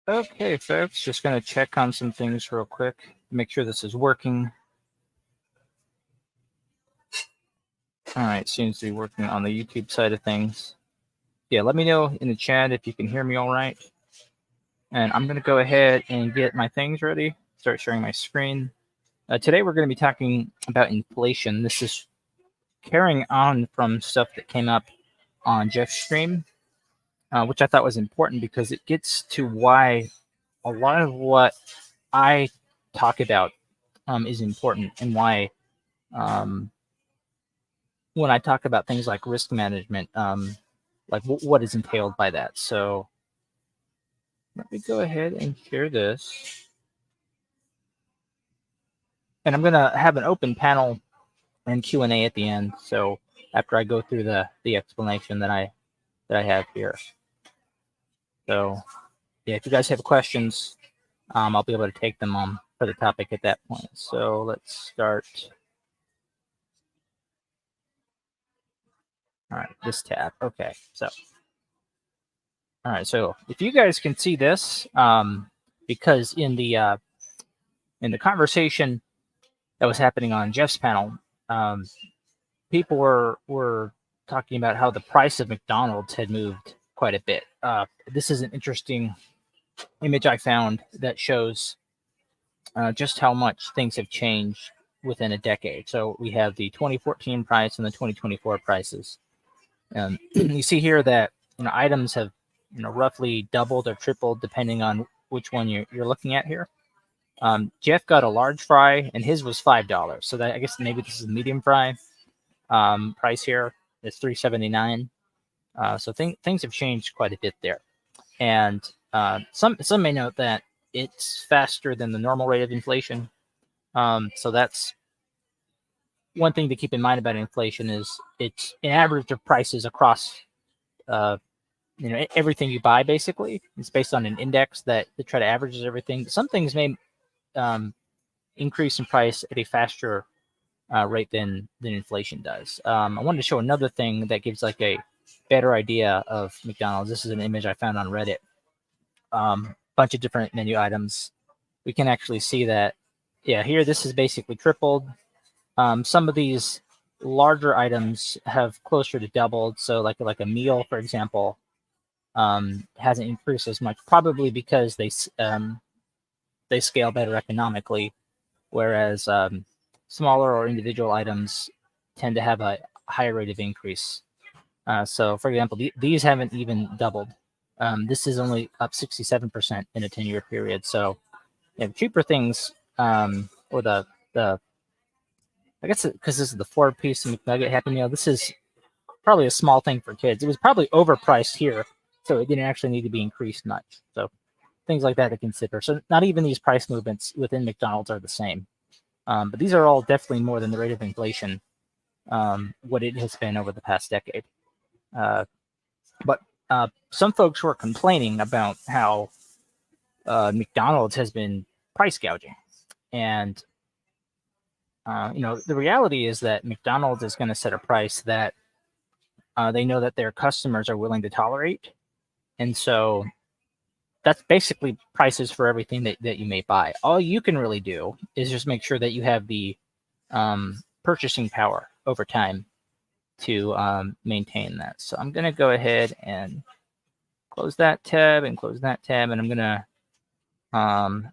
Okay, folks, just going to check on some things real quick. Make sure this is working. All right, seems to be working on the YouTube side of things. Yeah, let me know in the chat if you can hear me all right. And I'm going to go ahead and get my things ready, start sharing my screen. Today we're going to be talking about inflation. This is carrying on from stuff that came up on Jeff's stream, which I thought was important because it gets to why a lot of what I talk about is important, and why when I talk about things like risk management, like what is entailed by that. So let me go ahead and share this. And I'm going to have an open panel and Q&A at the end. So after I go through the explanation that I have here. So yeah, if you guys have questions, I'll be able to take them on for the topic at that point. So let's start. All right, this tab. Okay, so all right, so if you guys can see this, because in the conversation that was happening on Jeff's panel, people were talking about how the price of McDonald's had moved quite a bit. This is an interesting image I found that shows just how much things have changed within a decade. So we have the 2014 price and the 2024 prices. You see here that items have roughly doubled or tripled depending on which one you're looking at here. Jeff got a large fry and his was $5. So that, I guess maybe this is a medium fry. Price here is $3.79. So things have changed quite a bit there. And some may note that it's faster than the normal rate of inflation. So that's one thing to keep in mind about inflation, is it's an average of prices across everything you buy. Basically, it's based on an index that try to averages everything. Some things may increase in price at a faster rate than inflation does. I wanted to show another thing that gives like a better idea of McDonald's. This is an image I found on Reddit. Bunch of different menu items. We can actually see that, yeah, here this is basically tripled. Some of these larger items have closer to doubled. So like a meal, for example, hasn't increased as much, probably because they scale better economically, whereas smaller or individual items tend to have a higher rate of increase. So, for example, these haven't even doubled. This is only up 67% in a 10-year period. So, cheaper things, or the I guess because this is the 4-piece McNugget Happy Meal, this is probably a small thing for kids. It was probably overpriced here, so it didn't actually need to be increased much. So things like that to consider. So not even these price movements within McDonald's are the same. But these are all definitely more than the rate of inflation, what it has been over the past decade. But some folks were complaining about how McDonald's has been price gouging. And the reality is that McDonald's is going to set a price that they know that their customers are willing to tolerate. And so that's basically prices for everything that you may buy. All you can really do is just make sure that you have the purchasing power over time to maintain that. So I'm going to go ahead and close that tab and close that tab. And I'm going to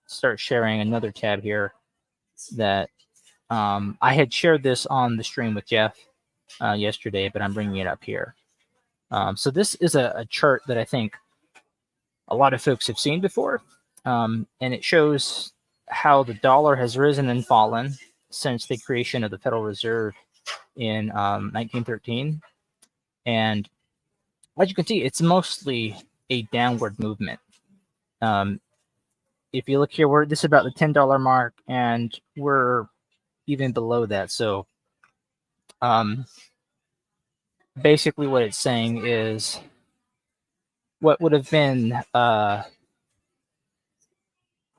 start sharing another tab here that I had shared this on the stream with Jeff yesterday, but I'm bringing it up here. So this is a chart that I think a lot of folks have seen before, and it shows how the dollar has risen and fallen since the creation of the Federal Reserve in 1913. And as you can see, it's mostly a downward movement. If you look here, this is about the $10 mark, and we're even below that. So basically what it's saying is what would have been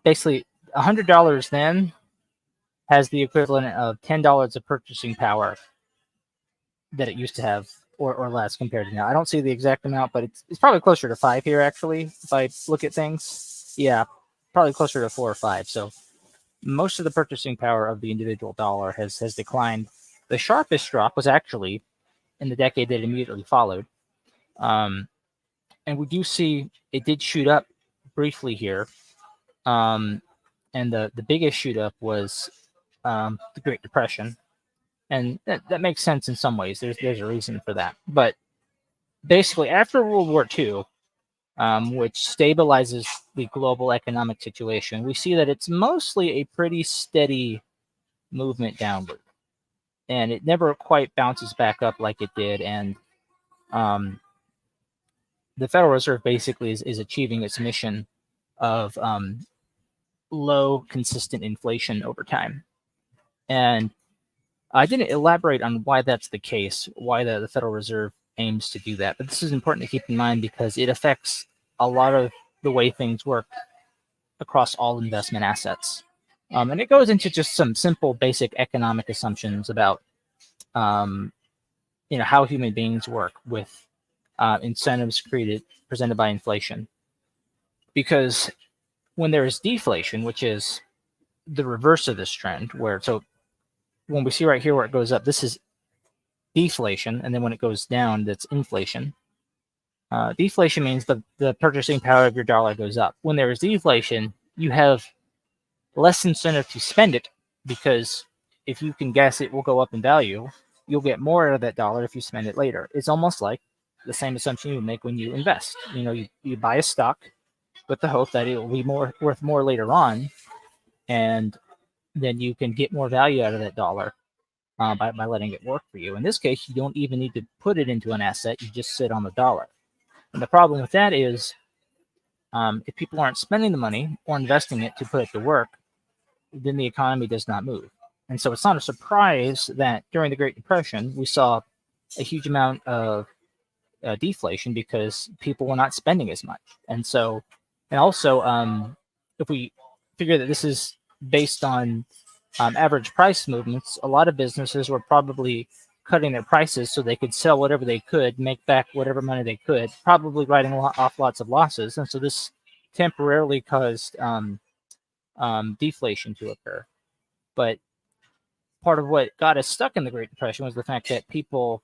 basically $100 then has the equivalent of $10 of purchasing power that it used to have or less compared to now. I don't see the exact amount, but it's probably closer to 5 here, actually, if I look at things. Yeah, probably closer to 4 or 5. So most of the purchasing power of the individual dollar has declined. The sharpest drop was actually in the decade that immediately followed. And we do see it did shoot up briefly here. And the biggest shoot up was the Great Depression. And that makes sense in some ways. There's a reason for that. But basically, after World War II, which stabilizes the global economic situation, we see that it's mostly a pretty steady movement downward. And it never quite bounces back up like it did. And the Federal Reserve basically is achieving its mission of low, consistent inflation over time. And I didn't elaborate on why that's the case, why the Federal Reserve aims to do that. But this is important to keep in mind because it affects a lot of the way things work across all investment assets. And it goes into just some simple, basic economic assumptions about how human beings work with incentives presented by inflation. Because when there is deflation, which is the reverse of this trend, when we see right here where it goes up, this is deflation, and then when it goes down, that's inflation. Deflation means the purchasing power of your dollar goes up. When there is deflation, you have less incentive to spend it because if you can guess it will go up in value, you'll get more out of that dollar if you spend it later. It's almost like the same assumption you make when you invest. You buy a stock with the hope that it will be worth more later on, and then you can get more value out of that dollar by letting it work for you. In this case, you don't even need to put it into an asset. You just sit on the dollar. And the problem with that is if people aren't spending the money or investing it to put it to work, then the economy does not move. And so it's not a surprise that during the Great Depression, we saw a huge amount of deflation because people were not spending as much. And also, if we figure that this is based on average price movements, a lot of businesses were probably cutting their prices so they could sell whatever they could, make back whatever money they could, probably writing off lots of losses. And so this temporarily caused deflation to occur. But part of what got us stuck in the Great Depression was the fact that people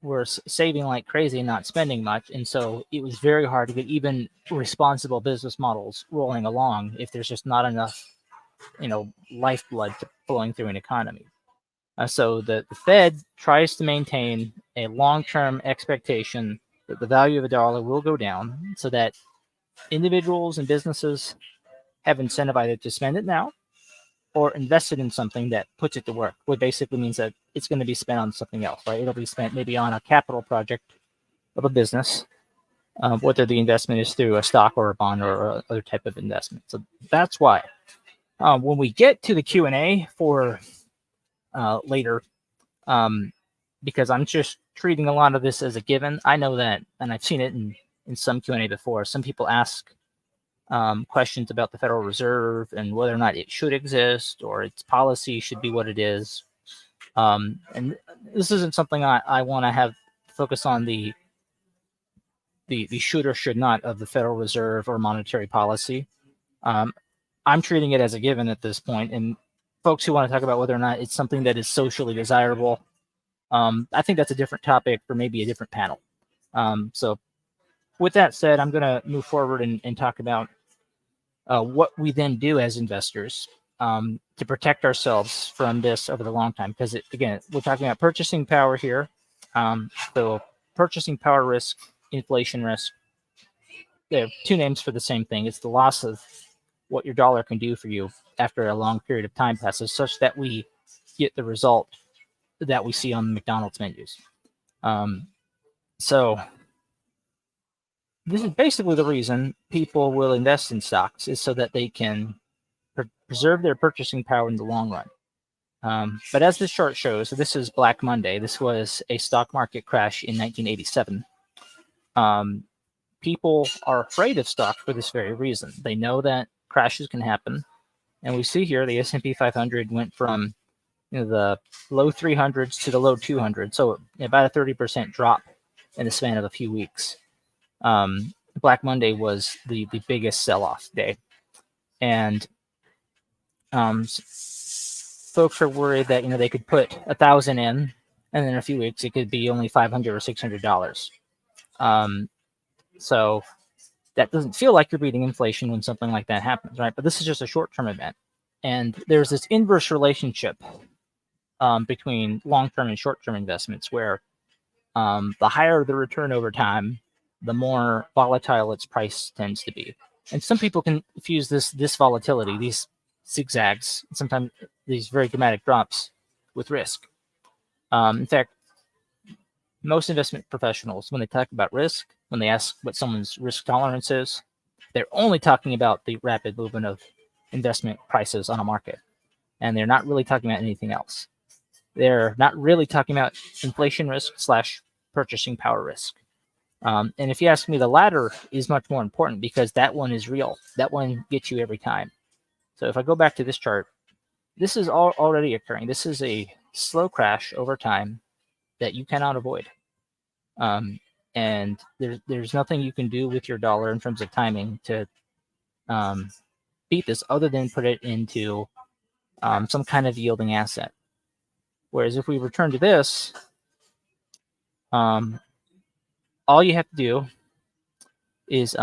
were saving like crazy and not spending much. And so it was very hard to get even responsible business models rolling along if there's just not enough, lifeblood flowing through an economy. So the Fed tries to maintain a long-term expectation that the value of a dollar will go down so that individuals and businesses have incentive either to spend it now or invest it in something that puts it to work, which basically means that it's going to be spent on something else, right? It'll be spent maybe on a capital project of a business, whether the investment is through a stock or a bond or other type of investment. So that's why. When we get to the Q&A for later, because I'm just treating a lot of this as a given. I know that, and I've seen it in some Q&A before. Some people ask questions about the Federal Reserve and whether or not it should exist or its policy should be what it is. And this isn't something I want to have focus on the should or should not of the Federal Reserve or monetary policy. I'm treating it as a given at this point, and folks who want to talk about whether or not it's something that is socially desirable, I think that's a different topic for maybe a different panel. So with that said, I'm going to move forward and talk about what we then do as investors to protect ourselves from this over the long time. Because, again, we're talking about purchasing power here. So purchasing power risk, inflation risk, they have two names for the same thing. It's the loss of what your dollar can do for you after a long period of time passes, such that we get the result that we see on the McDonald's menus. So this is basically the reason people will invest in stocks, is so that they can preserve their purchasing power in the long run. But as this chart shows, so this is Black Monday. This was a stock market crash in 1987. People are afraid of stock for this very reason. They know that crashes can happen. And we see here the S&P 500 went from the low 300s to the low 200s, so about a 30% drop in the span of a few weeks. Black Monday was the biggest sell-off day, and folks are worried that they could put 1,000 in, and in a few weeks it could be only $500 or $600. So that doesn't feel like you're beating inflation when something like that happens, right? But this is just a short-term event, and there's this inverse relationship between long-term and short-term investments, where the higher the return over time, the more volatile its price tends to be. And some people can confuse this volatility, these zigzags, sometimes these very dramatic drops, with risk. In fact, most investment professionals, when they talk about risk, when they ask what someone's risk tolerance is, they're only talking about the rapid movement of investment prices on a market. And they're not really talking about anything else. They're not really talking about inflation risk / purchasing power risk. And if you ask me, the latter is much more important because that one is real. That one gets you every time. So if I go back to this chart, this is already occurring. This is a slow crash over time that you cannot avoid. And there's nothing you can do with your dollar in terms of timing to beat this other than put it into some kind of yielding asset. Whereas if we return to this, all you have to do is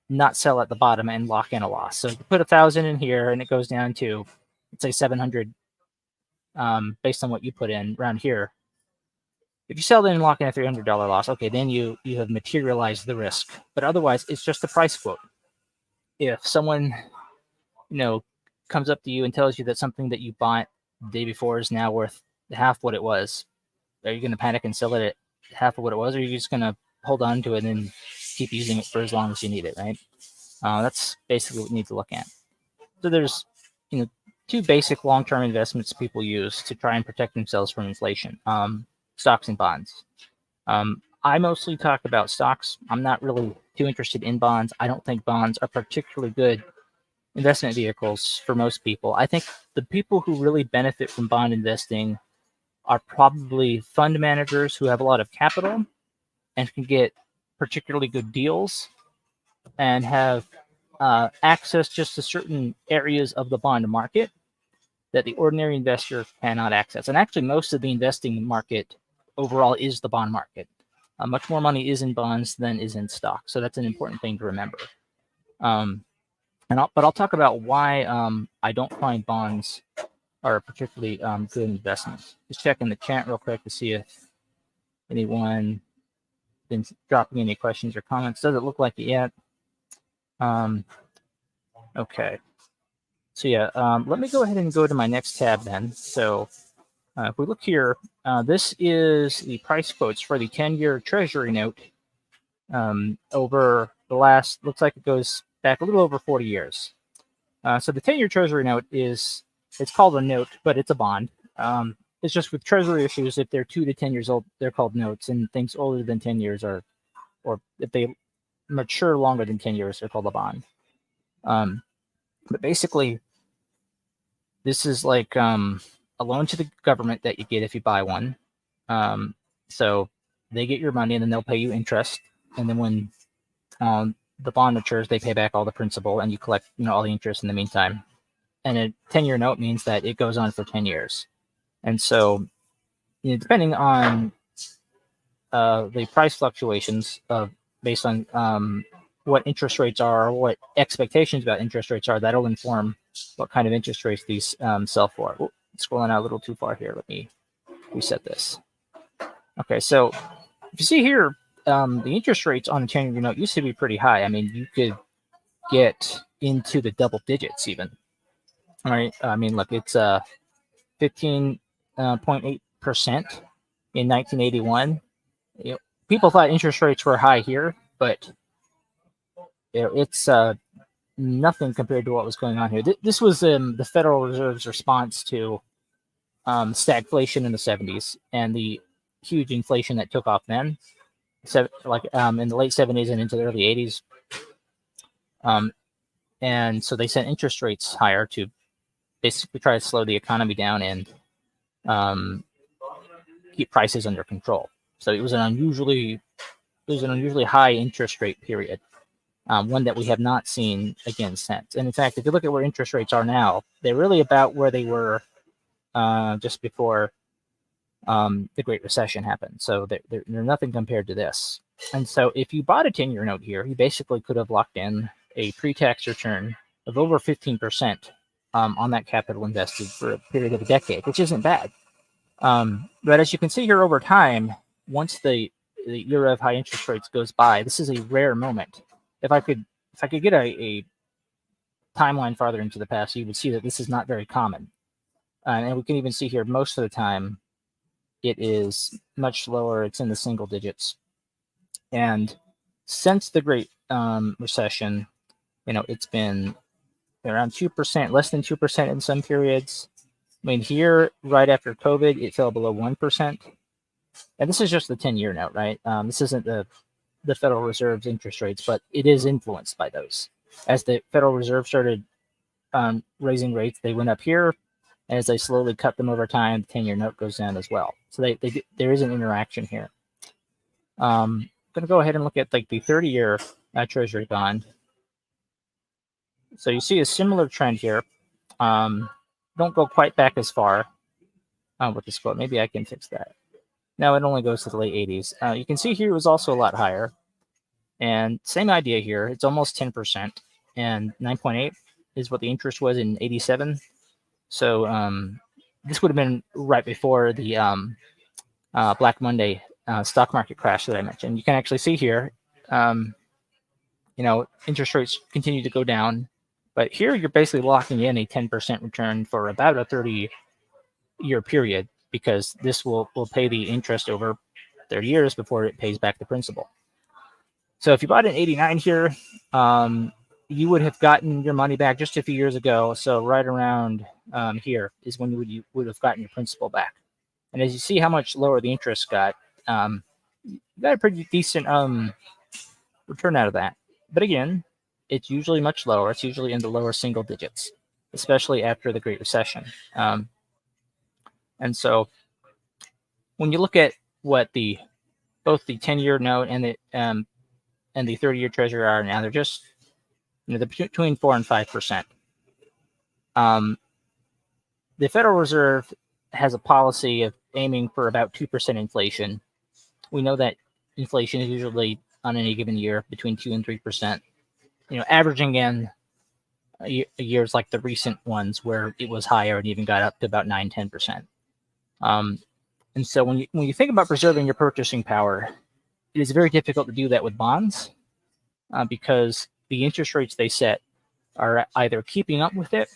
not sell at the bottom and lock in a loss. So you put 1,000 in here and it goes down to, let's say, 700 based on what you put in around here. If you sell it and lock in a $300 loss, okay, then you have materialized the risk. But otherwise, it's just a price quote. If someone comes up to you and tells you that something that you bought the day before is now worth half what it was, are you going to panic and sell it at half of what it was, or are you just going to hold on to it and keep using it for as long as you need it, right? That's basically what you need to look at. So there's two basic long-term investments people use to try and protect themselves from inflation: stocks and bonds. I mostly talk about stocks. I'm not really too interested in bonds. I don't think bonds are particularly good investment vehicles for most people. I think the people who really benefit from bond investing are probably fund managers who have a lot of capital and can get particularly good deals and have access just to certain areas of the bond market that the ordinary investor cannot access. And actually, most of the investing market overall is the bond market. Much more money is in bonds than is in stocks. So that's an important thing to remember. But I'll talk about why I don't find bonds are a particularly good investment. Just checking the chat real quick to see if anyone been dropping any questions or comments. Doesn't look like it yet. Okay. So yeah, let me go ahead and go to my next tab then. So if we look here, this is the price quotes for the 10-year Treasury note over the last, looks like it goes back a little over 40 years. So the 10-year Treasury note it's called a note, but it's a bond. It's just with Treasury issues, if they're 2 to 10 years old, they're called notes, and things older than 10 years or if they mature longer than 10 years, they're called a bond. But basically, this is like a loan to the government that you get if you buy one. So they get your money and then they'll pay you interest. And then when the bond matures, they pay back all the principal and you collect all the interest in the meantime. And a 10-year note means that it goes on for 10 years. And so depending on the price fluctuations based on what interest rates are, or what expectations about interest rates are, that'll inform what kind of interest rates these sell for. Ooh, scrolling out a little too far here. Let me reset this. Okay, so if you see here, the interest rates on a 10-year note used to be pretty high. I mean, you could get into the double digits even. All right. I mean, look, it's 15.8% in 1981. People thought interest rates were high here, but it's nothing compared to what was going on here. This was the Federal Reserve's response to stagflation in the 70s and the huge inflation that took off then, in the late 70s and into the early 80s. And so they sent interest rates higher to basically try to slow the economy down and keep prices under control. So it was an unusually high interest rate period, one that we have not seen again since. And in fact, if you look at where interest rates are now, they're really about where they were just before the Great Recession happened. So they're nothing compared to this. And so if you bought a 10-year note here, you basically could have locked in a pre-tax return of over 15% on that capital invested for a period of a decade, which isn't bad. But as you can see here over time, once the era of high interest rates goes by, this is a rare moment. If I could get a timeline farther into the past, you would see that this is not very common. And we can even see here most of the time it is much lower. It's in the single digits. And since the Great Recession, it's been around 2%, less than 2% in some periods. I mean, here, right after COVID, it fell below 1%. And this is just the 10-year note, right? This isn't the Federal Reserve's interest rates, but it is influenced by those. As the Federal Reserve started raising rates, they went up here. As they slowly cut them over time, the 10-year note goes down as well. So there is an interaction here. I'm going to go ahead and look at like the 30-year Treasury bond. So you see a similar trend here. Don't go quite back as far with this quote. Maybe I can fix that. No, it only goes to the late 80s. You can see here it was also a lot higher. And same idea here. It's almost 10%. And 9.8 is what the interest was in 87. So this would have been right before the Black Monday stock market crash that I mentioned. You can actually see here, interest rates continue to go down. But here you're basically locking in a 10% return for about a 30-year period, because this will pay the interest over 30 years before it pays back the principal. So if you bought in 89 here, you would have gotten your money back just a few years ago. So right around here is when you would have gotten your principal back. And as you see how much lower the interest got, you got a pretty decent return out of that. But again, it's usually much lower. It's usually in the lower single digits, especially after the Great Recession. And so when you look at what both the 10-year note and the 30-year Treasury are now, they're just they're between 4 and 5%. The Federal Reserve has a policy of aiming for about 2% inflation. We know that inflation is usually on any given year between 2 and 3%. Averaging in years like the recent ones where it was higher and even got up to about 9-10%. And so when you think about preserving your purchasing power, it is very difficult to do that with bonds because the interest rates they set are either keeping up with it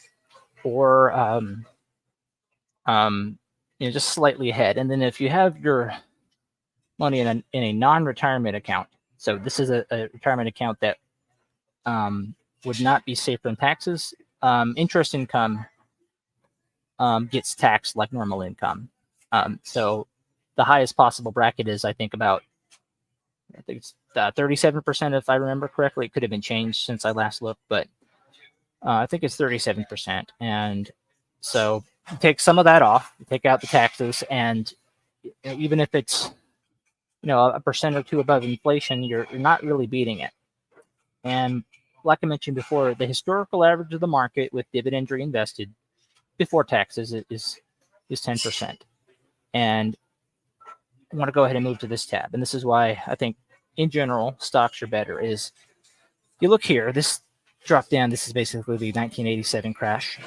or just slightly ahead. And then if you have your money in a non-retirement account, so this is a retirement account that would not be safe from taxes, interest income gets taxed like normal income. So the highest possible bracket is, I think it's 37%, if I remember correctly. It could have been changed since I last looked, but I think it's 37%. And so you take some of that off, you take out the taxes, and even if it's a percent or two above inflation, you're not really beating it. And like I mentioned before, the historical average of the market with dividends reinvested before taxes is 10%. And I want to go ahead and move to this tab. And this is why I think, in general, stocks are better. Is you look here, this drop down, this is basically the 1987 crash.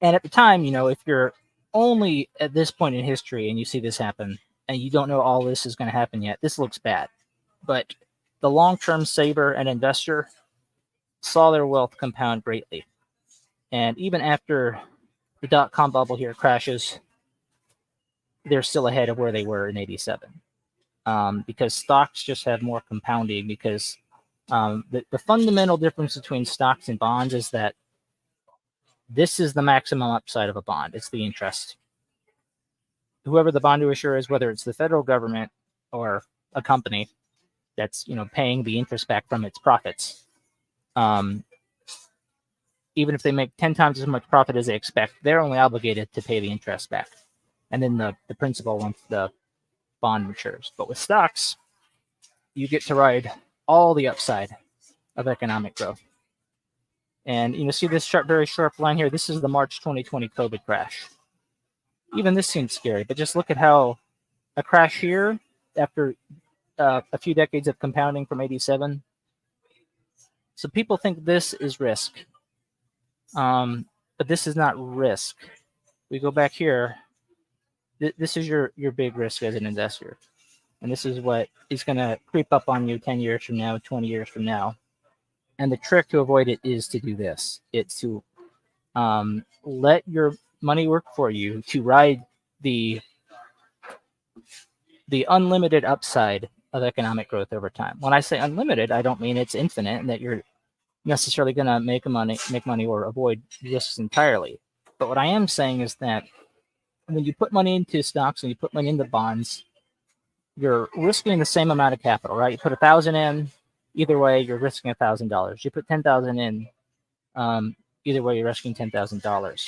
And at the time, if you're only at this point in history and you see this happen and you don't know all this is going to happen yet, this looks bad. But the long-term saver and investor saw their wealth compound greatly. And even after the dot-com bubble here crashes, they're still ahead of where they were in 87. Because stocks just have more compounding, because the fundamental difference between stocks and bonds is that this is the maximum upside of a bond. It's the interest. Whoever the bond issuer is, whether it's the federal government or a company that's paying the interest back from its profits, even if they make 10 times as much profit as they expect, they're only obligated to pay the interest back. and then the principal once the bond matures. But with stocks, you get to ride all the upside of economic growth. And see this very sharp line here. This is the March 2020 COVID crash. Even this seems scary, but just look at how a crash here after a few decades of compounding from 87. So people think this is risk, but this is not risk. We go back here. This is your big risk as an investor, and this is what is going to creep up on you 10 years from now, 20 years from now. And the trick to avoid it is to do this. It's to let your money work for you, to ride the unlimited upside of economic growth over time. When I say unlimited, I don't mean it's infinite and that you're necessarily going to make money or avoid risks entirely. But what I am saying is that when you put money into stocks and you put money into bonds, you're risking the same amount of capital, right? You put 1,000 in, either way, you're risking $1,000. You put 10,000 in, either way, you're risking $10,000.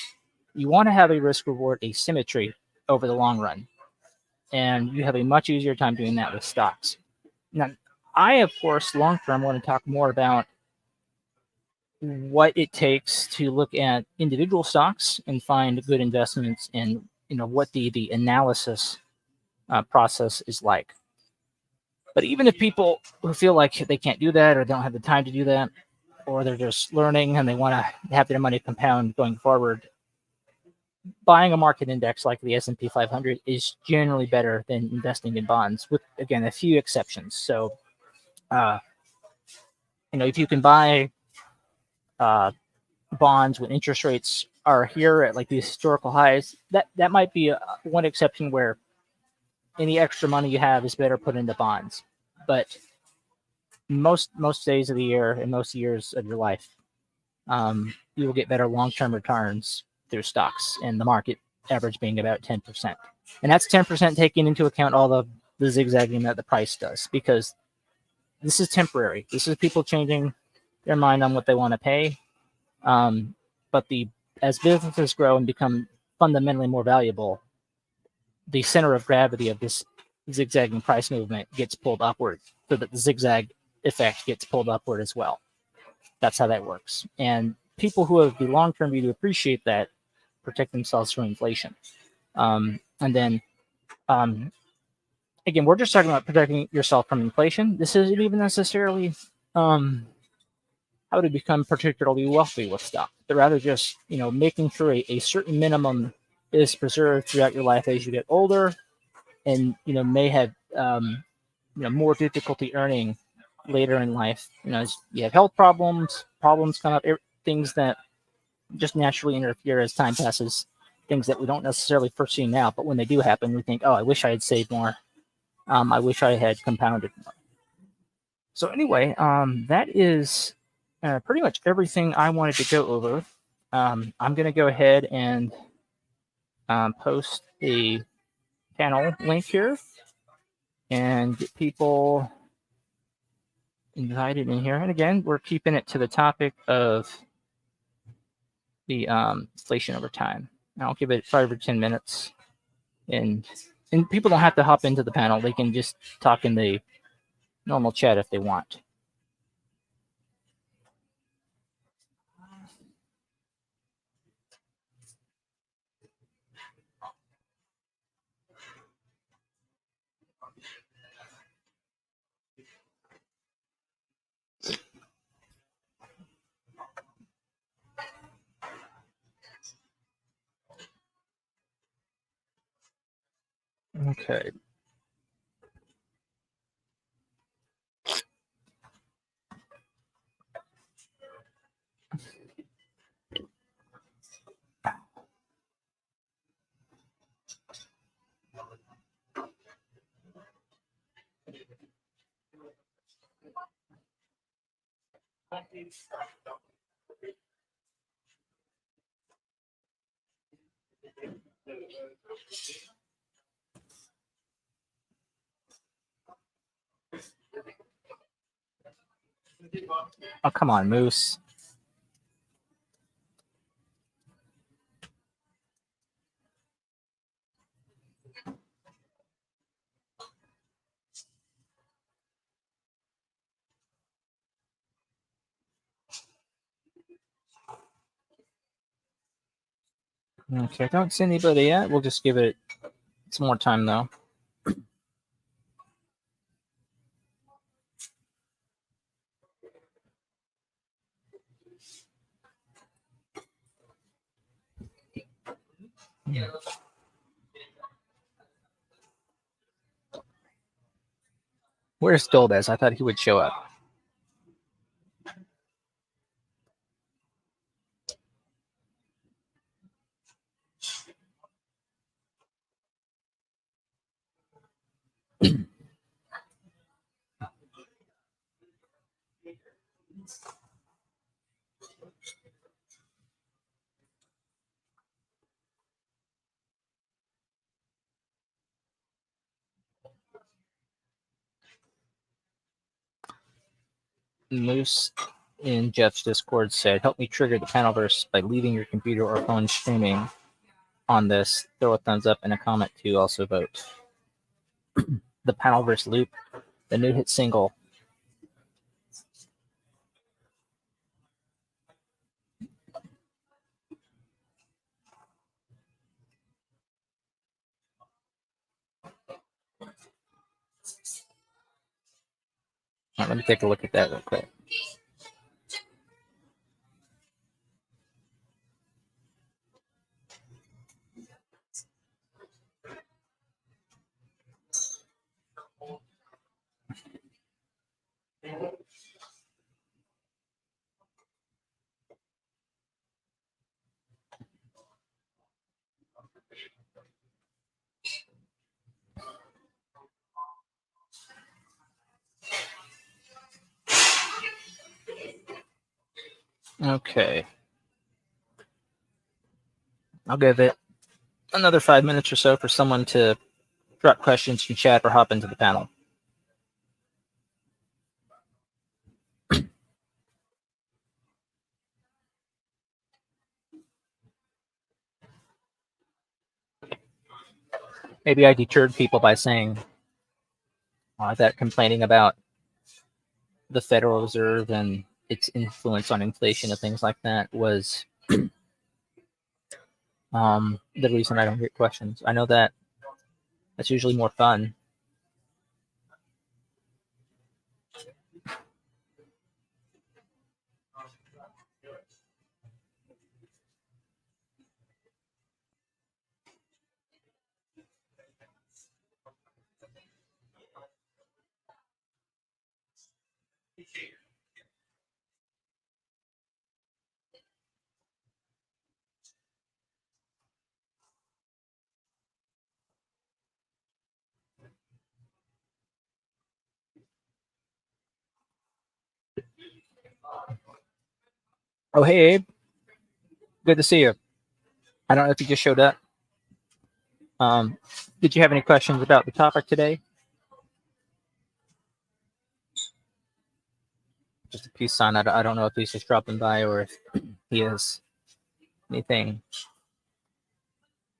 You want to have a risk reward asymmetry over the long run, and you have a much easier time doing that with stocks. Now, I, of course, long term want to talk more about what it takes to look at individual stocks and find good investments, and what the analysis process is like. But even if people who feel like they can't do that or don't have the time to do that, or they're just learning and they want to have their money compound going forward, buying a market index like the S&P 500 is generally better than investing in bonds, with, again, a few exceptions. So, if you can buy bonds when interest rates are here at like these historical highs, that might be one exception where any extra money you have is better put into bonds. But most days of the year and most years of your life, you will get better long-term returns through stocks, and the market average being about 10%. And that's 10% taking into account all the zigzagging that the price does, because this is temporary. This is people changing their mind on what they want to pay. But as businesses grow and become fundamentally more valuable, the center of gravity of this zigzagging price movement gets pulled upward, so that the zigzag effect gets pulled upward as well. That's how that works. And people who have the long-term view to appreciate that protect themselves from inflation. And then, again, we're just talking about protecting yourself from inflation. This isn't even necessarily how to become particularly wealthy with stock, but rather just making sure a certain minimum is preserved throughout your life as you get older, and may have more difficulty earning later in life. As you have health problems come up, things that just naturally interfere as time passes, things that we don't necessarily foresee now, but when they do happen, we think, oh, I wish I had saved more. I wish I had compounded more. So anyway, that is pretty much everything I wanted to go over. I'm going to go ahead and post a panel link here and get people invited in here. And again, we're keeping it to the topic of the inflation over time. I'll give it 5 or 10 minutes, and people don't have to hop into the panel. They can just talk in the normal chat if they want. Okay. Oh, come on, Moose. Okay, I don't see anybody yet. We'll just give it some more time though. Yeah. Where's Dolbez? I thought he would show up. Moose in Jeff's Discord said, "Help me trigger the panelverse by leaving your computer or phone streaming on this. Throw a thumbs up and a comment to also vote." The panelverse loop, the new hit single. Right, let me take a look at that real quick. Okay. I'll give it another 5 minutes or so for someone to drop questions in chat or hop into the panel. Maybe I deterred people by saying that complaining about the Federal Reserve and its influence on inflation and things like that was the reason I don't get questions. I know that that's usually more fun. Oh, hey, Abe. Good to see you. I don't know if you just showed up. Um, did you have any questions about the topic today? Just a peace sign. I don't know if he's just dropping by or if he has anything.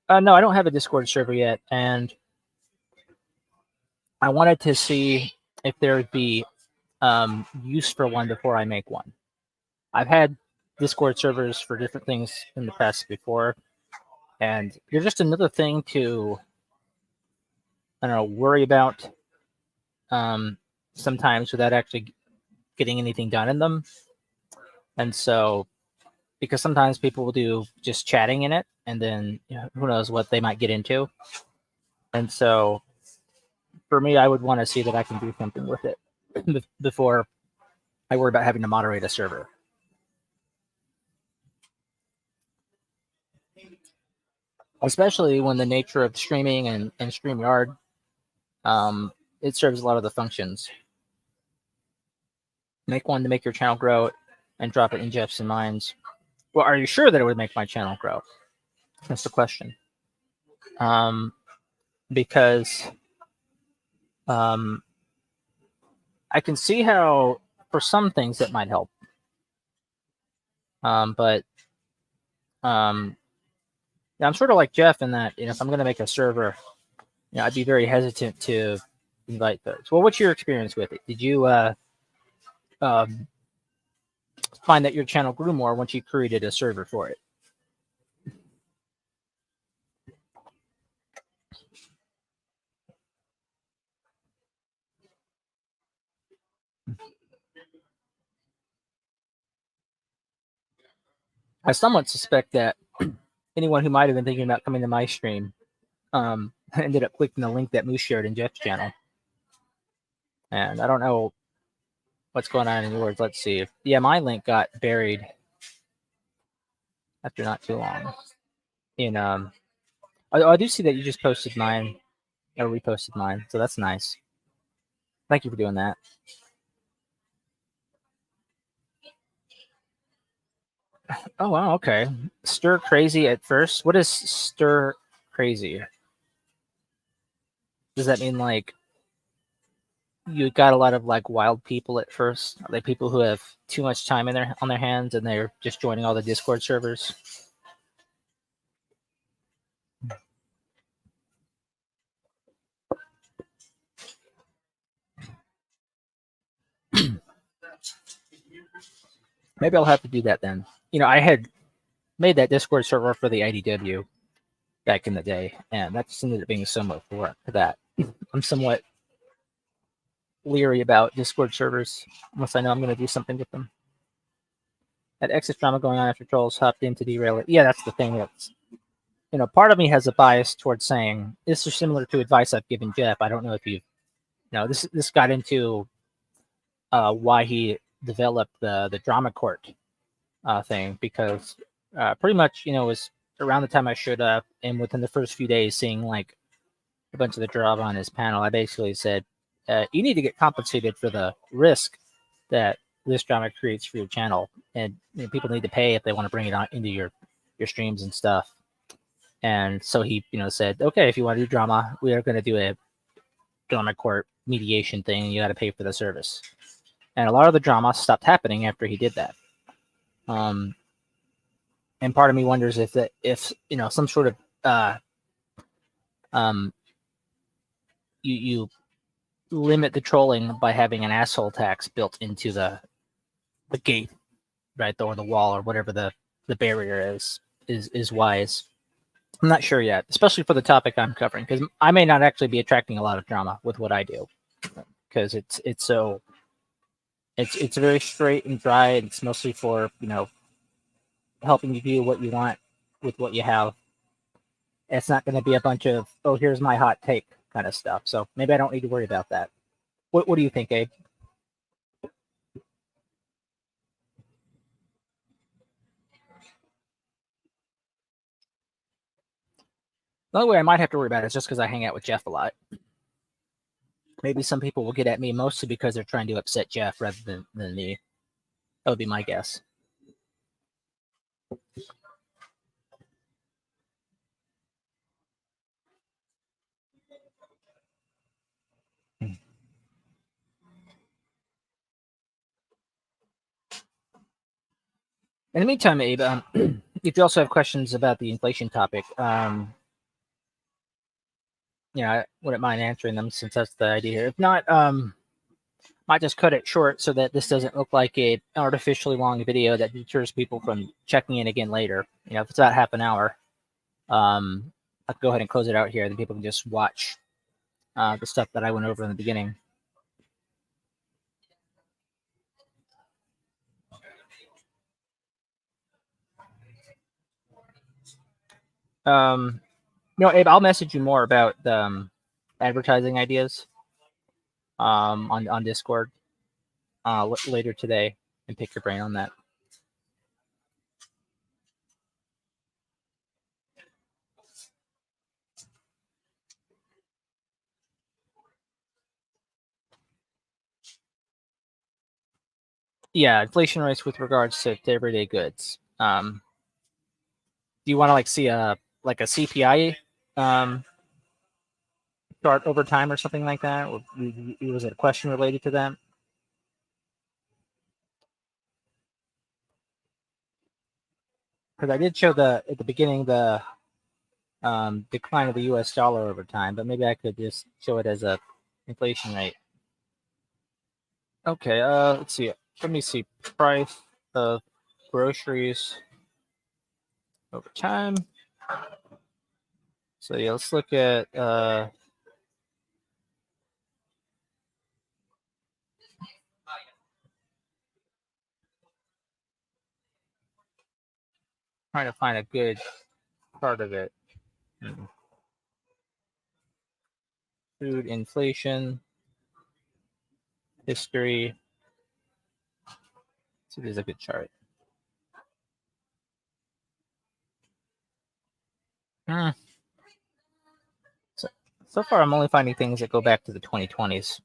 No, I don't have a Discord server yet, and I wanted to see if there would be use for one before I make one. I've had Discord servers for different things in the past before, and they're just another thing to, I don't know, worry about sometimes without actually getting anything done in them. And so, because sometimes people will do just chatting in it, and then who knows what they might get into. And so, for me, I would want to see that I can do something with it before I worry about having to moderate a server. Especially when the nature of streaming and StreamYard, it serves a lot of the functions. Make one to make your channel grow and drop it in Jeff's and mine's. Well, are you sure that it would make my channel grow? That's the question. Because I can see how for some things it might help. But I'm sort of like Jeff in that, if I'm going to make a server, I'd be very hesitant to invite folks. Well, what's your experience with it? Did you find that your channel grew more once you created a server for it? I somewhat suspect that anyone who might have been thinking about coming to my stream ended up clicking the link that Moose shared in Jeff's channel. And I don't know what's going on in yours. Let's see. Yeah, my link got buried after not too long. In I do see that you just posted mine or reposted mine, so that's nice. Thank you for doing that. Oh wow, okay. Stir crazy at first. What is stir crazy? Does that mean like you got a lot of like wild people at first? Are they people who have too much time in their on their hands and they're just joining all the Discord servers? Maybe I'll have to do that then. You know, I had made that Discord server for the IDW back in the day, and that just ended up being so much work for that. I'm somewhat leery about Discord servers unless I know I'm going to do something with them. That exit drama going on after trolls hopped in to derail it. Yeah, that's the thing. That's, you know, part of me has a bias towards saying this is similar to advice I've given Jeff. I don't know if this got into why he developed the drama court thing, because pretty much it was around the time I showed up, and within the first few days, seeing like a bunch of the drama on his panel, I basically said, you need to get compensated for the risk that this drama creates for your channel, and people need to pay if they want to bring it on into your streams and stuff. And so he said, okay, if you want to do drama, we are going to do a drama court mediation thing, and you got to pay for the service. And a lot of the drama stopped happening after he did that. And part of me wonders if some sort of you limit the trolling by having an asshole tax built into the gate, right, or the wall, or whatever the barrier is wise. I'm not sure yet, especially for the topic I'm covering, because I may not actually be attracting a lot of drama with what I do, because it's very straight and dry, and it's mostly for helping you do what you want with what you have. It's not going to be a bunch of, oh, here's my hot take kind of stuff. So maybe I don't need to worry about that. What do you think, Abe? The only way I might have to worry about it is just because I hang out with Jeff a lot. Maybe some people will get at me mostly because they're trying to upset Jeff rather than me. That would be my guess. In the meantime, Abe, if you also have questions about the inflation topic, I wouldn't mind answering them, since that's the idea here. If not, might just cut it short so that this doesn't look like an artificially long video that deters people from checking in again later. If it's about half an hour, I can go ahead and close it out here. Then people can just watch the stuff that I went over in the beginning. Abe, I'll message you more about the advertising ideas on Discord later today, and pick your brain on that. Yeah, inflation rates with regards to everyday goods. Do you want to see a CPI chart over time or something like that? Or was it a question related to that? Because I did show at the beginning the decline of the U.S. dollar over time, but maybe I could just show it as a inflation rate. Okay, let's see. Let me see. Price of groceries over time. So yeah, let's look at Trying to find a good part of it. Food inflation history. So there's a good chart. So far, I'm only finding things that go back to the 2020s.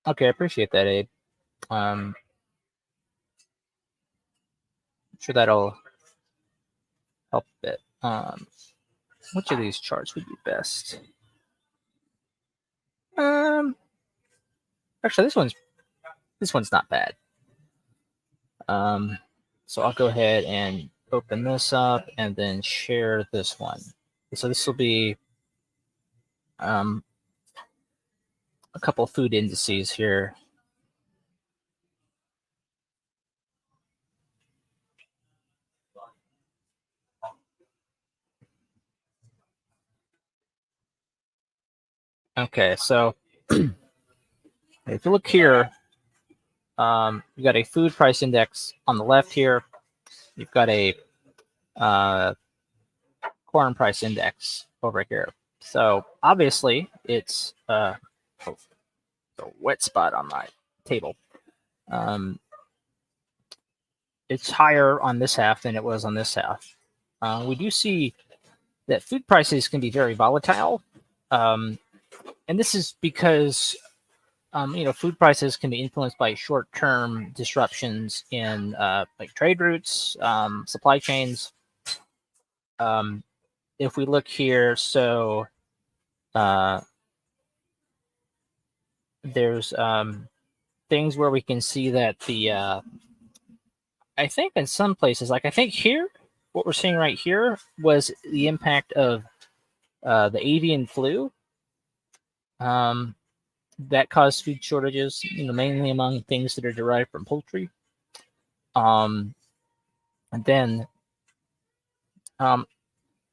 Okay, I appreciate that, Abe. I'm sure that'll help a bit. Which of these charts would be best? Um, Actually, this one's not bad. So I'll go ahead and open this up and then share this one. So this will be a couple food indices here. Okay, so if you look here, you got a food price index on the left here. You've got a corn price index over here. So obviously it's a wet spot on my table. It's higher on this half than it was on this half. We do see that food prices can be very volatile. And this is because food prices can be influenced by short-term disruptions in like trade routes, supply chains. If we look here, so there's things where we can see that I think in some places, like I think here, what we're seeing right here was the impact of the avian flu. That caused food shortages, mainly among things that are derived from poultry. And then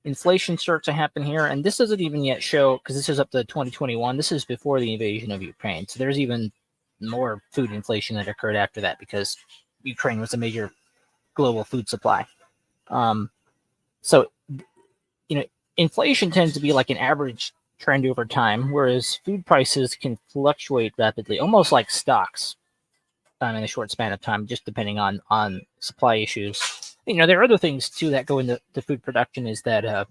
inflation starts to happen here, and this doesn't even yet show because this is up to 2021. This is before the invasion of Ukraine, so there's even more food inflation that occurred after that because Ukraine was a major global food supply. So inflation tends to be like an average trend over time, whereas food prices can fluctuate rapidly, almost like stocks, in a short span of time, just depending on supply issues. There are other things too that go into food production. Is that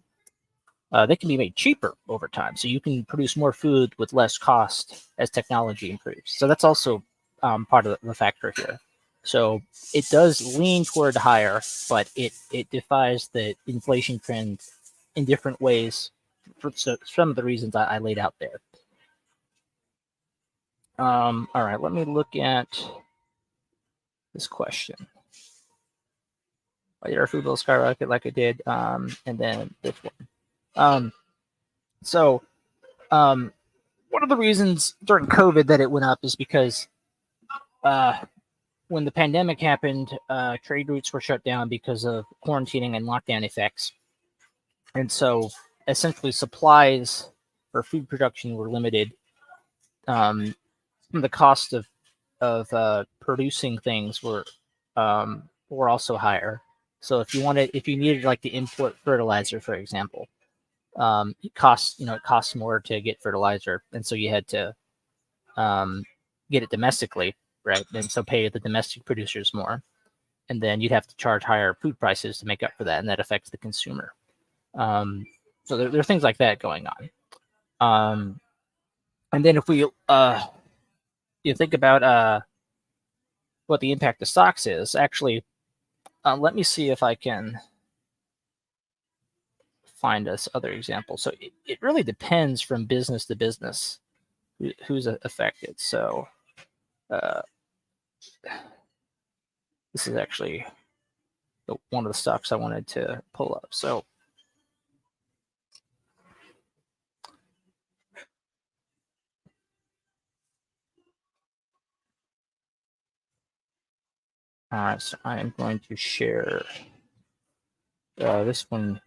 they can be made cheaper over time, so you can produce more food with less cost as technology improves. So that's also part of the factor here. So it does lean toward higher, but it defies the inflation trend in different ways for some of the reasons I laid out there. All right, let me look at this question. Why did our food bill skyrocket like it did? And then this one. So one of the reasons during COVID that it went up is because when the pandemic happened, trade routes were shut down because of quarantining and lockdown effects. And so essentially supplies for food production were limited. The cost of producing things were also higher. So if you needed like to import fertilizer, for example, it costs more to get fertilizer, and so you had to get it domestically, right? And so pay the domestic producers more, and then you'd have to charge higher food prices to make up for that, and that affects the consumer. So there are things like that going on. And then if we you think about what the impact of stocks is, actually, let me see if I can find us other examples. So it really depends from business to business who's affected. So this is actually one of the stocks I wanted to pull up. So all right, so I am going to share this one.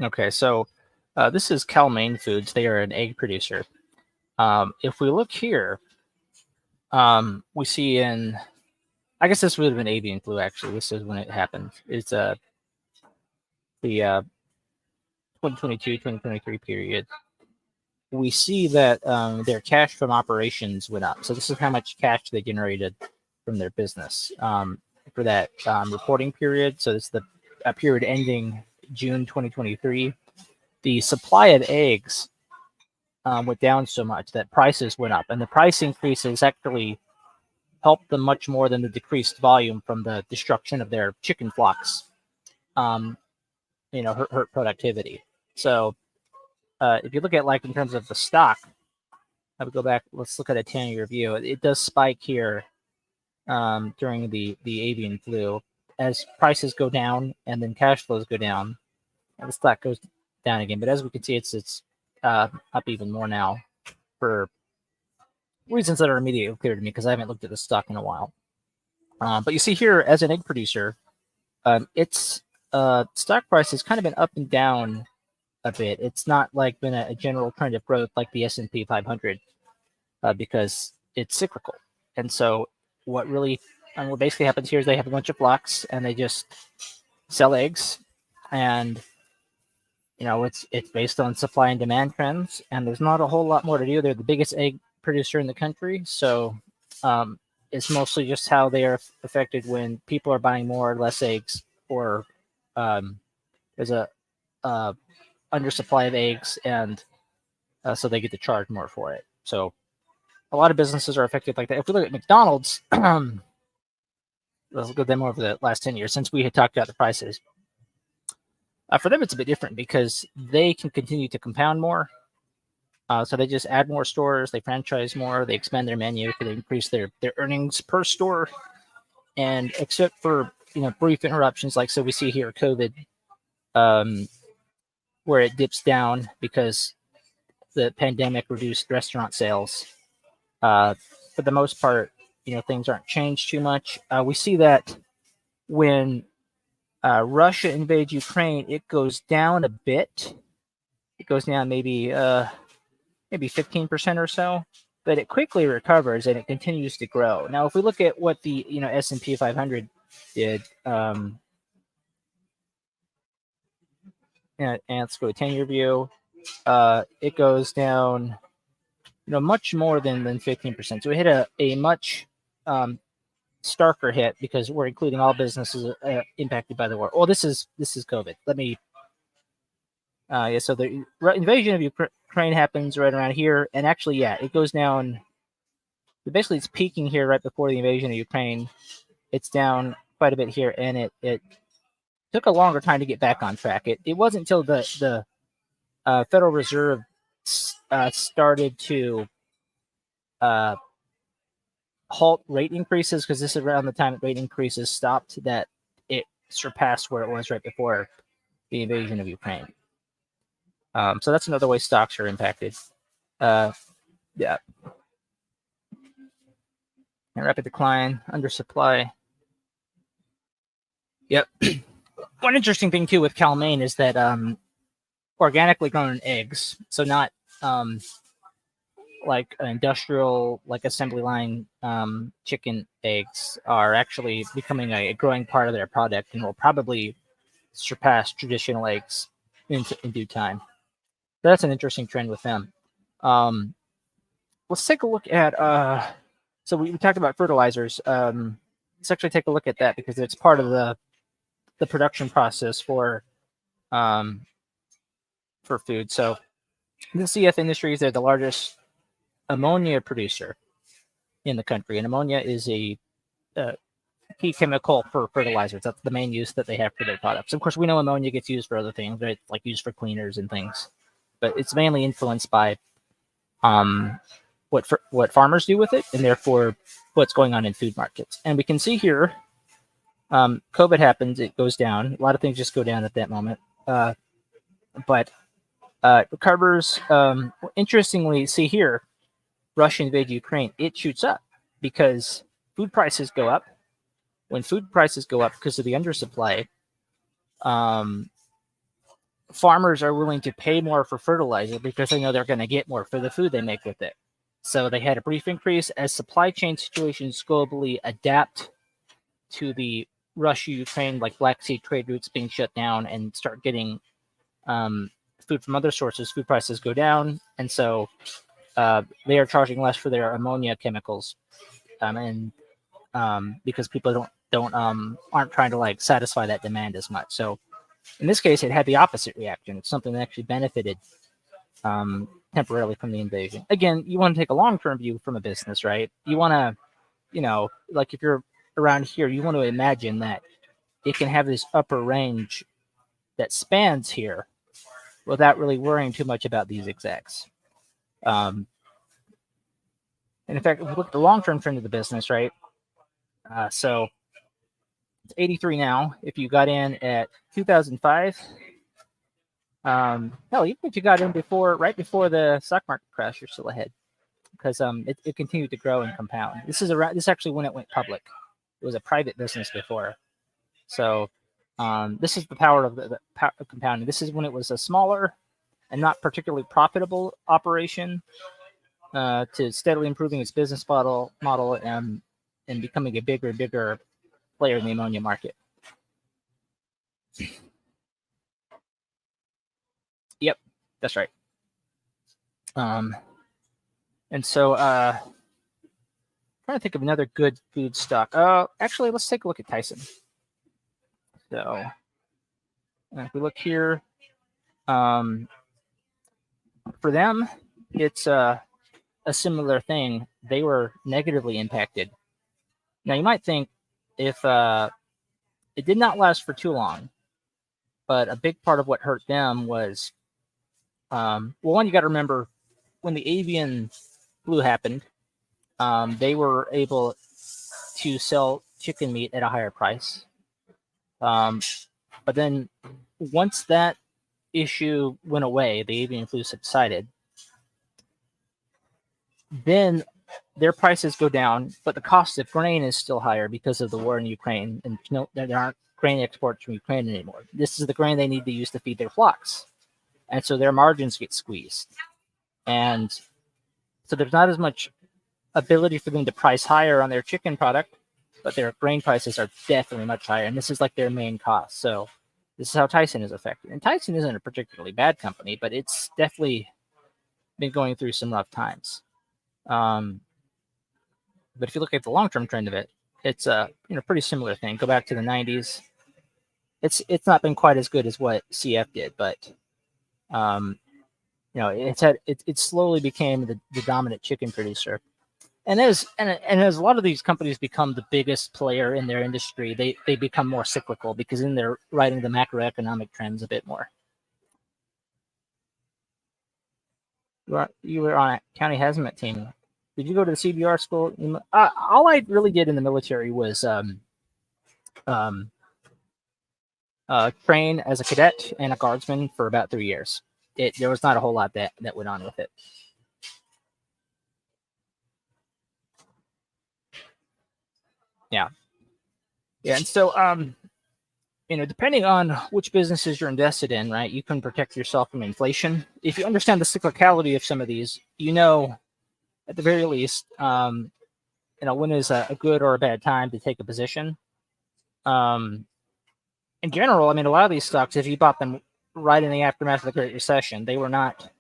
Okay, so this is Cal-Maine Foods. They are an egg producer. If we look here, we see I guess this would have been avian flu, actually. This is when it happened. It's the 2022, 2023 period. We see that their cash from operations went up. So this is how much cash they generated from their business for that reporting period. So it's the period ending June 2023. The supply of eggs went down so much that prices went up, and the price increases actually helped them much more than the decreased volume from the destruction of their chicken flocks. Um, hurt productivity. So if you look at like in terms of the stock, I would go back. Let's look at a 10-year view. It does spike here during the avian flu as prices go down and then cash flows go down, and the stock goes down again. But as we can see, it's up even more now for reasons that are immediately clear to me because I haven't looked at the stock in a while. But you see here, as an egg producer, its stock price has kind of been up and down a bit. It's not like been a general trend of growth like the S&P 500 because it's cyclical. And so what basically happens here is they have a bunch of flocks and they just sell eggs, and it's based on supply and demand trends, and there's not a whole lot more to do. They're the biggest egg producer in the country, so it's mostly just how they are affected when people are buying more or less eggs, or there's a undersupply of eggs, and so they get to charge more for it. So a lot of businesses are affected like that. If we look at McDonald's, let's look at them over the last 10 years since we had talked about the prices. For them, it's a bit different because they can continue to compound more. So they just add more stores, they franchise more, they expand their menu, they increase their earnings per store. And except for brief interruptions, like so we see here COVID, where it dips down because the pandemic reduced restaurant sales. For the most part, things aren't changed too much. We see that when Russia invades Ukraine, it goes down a bit. It goes down maybe 15% or so, but it quickly recovers and it continues to grow. Now, if we look at what the S&P 500 did, and let's go to 10-year view, it goes down much more than 15%. So we hit a much starker hit because we're including all businesses impacted by the war. Well, this is COVID. Let me. So the invasion of Ukraine happens right around here, and actually, it goes down. Basically, it's peaking here right before the invasion of Ukraine. It's down quite a bit here, and it took a longer time to get back on track. It wasn't until the Federal Reserve started to halt rate increases, because this is around the time that rate increases stopped, that it surpassed where it was right before the invasion of Ukraine. So that's another way stocks are impacted. Yeah. And rapid decline, undersupply. Yep. One interesting thing too with Cal-Maine is that organically grown eggs, so not like industrial, like assembly line chicken eggs, are actually becoming a growing part of their product and will probably surpass traditional eggs in due time. So that's an interesting trend with them. Let's take a look at. So we talked about fertilizers. Let's actually take a look at that because it's part of the production process for food. So the CF Industries, they're the largest ammonia producer in the country, and ammonia is a key chemical for fertilizers. That's the main use that they have for their products. Of course, we know ammonia gets used for other things, right? Like used for cleaners and things, but it's mainly influenced by what farmers do with it, and therefore what's going on in food markets. And we can see here, COVID happens, it goes down. A lot of things just go down at that moment, but it recovers. Interestingly, see here, Russia invades Ukraine, it shoots up because food prices go up. When food prices go up because of the undersupply, farmers are willing to pay more for fertilizer because they know they're going to get more for the food they make with it. So they had a brief increase as supply chain situations globally adapt to the Russia-Ukraine, like Black Sea trade routes being shut down, and start getting food from other sources. Food prices go down, and so they are charging less for their ammonia chemicals, and because people aren't trying to like satisfy that demand as much. So in this case, it had the opposite reaction. It's something that actually benefited temporarily from the invasion. Again, you want to take a long-term view from a business, right? You want to, like if you're around here, you want to imagine that it can have this upper range that spans here without really worrying too much about these execs. And in fact, if we look at the long-term trend of the business, right? So it's 83 now. If you got in at 2005, hell, even if you got in right before the stock market crash, you're still ahead because it continued to grow and compound. This is actually when it went public. It was a private business before, so this is the power of the of compounding. This is when it was a smaller and not particularly profitable operation to steadily improving its business model and becoming a bigger and bigger player in the ammonia market. Yep, that's right. And so trying to think of another good food stock. Actually, let's take a look at Tyson. So if we look here, for them, it's a similar thing. They were negatively impacted. Now you might think if it did not last for too long, but a big part of what hurt them was, well, one, you got to remember when the avian flu happened, they were able to sell chicken meat at a higher price. But then once that issue went away, the avian flu subsided, then their prices go down, but the cost of grain is still higher because of the war in Ukraine, and there aren't grain exports from Ukraine anymore. This is the grain they need to use to feed their flocks, and so their margins get squeezed, and so there's not as much ability for them to price higher on their chicken product, but their grain prices are definitely much higher, and this is like their main cost. So this is how Tyson is affected. And Tyson isn't a particularly bad company, but it's definitely been going through some rough times. But if you look at the long-term trend of it, it's a pretty similar thing. Go back to the 90s. It's not been quite as good as what CF did, but it slowly became the dominant chicken producer. And as a lot of these companies become the biggest player in their industry, they become more cyclical because then they're riding the macroeconomic trends a bit more. You were on a county hazmat team. Did you go to the CBR school? All I really did in the military was train as a cadet and a guardsman for about 3 years. There was not a whole lot that went on with it. Yeah. And so, depending on which businesses you're invested in, right, you can protect yourself from inflation. If you understand the cyclicality of some of these, at the very least, when is a good or a bad time to take a position. In general, a lot of these stocks, if you bought them right in the aftermath of the Great Recession, they were not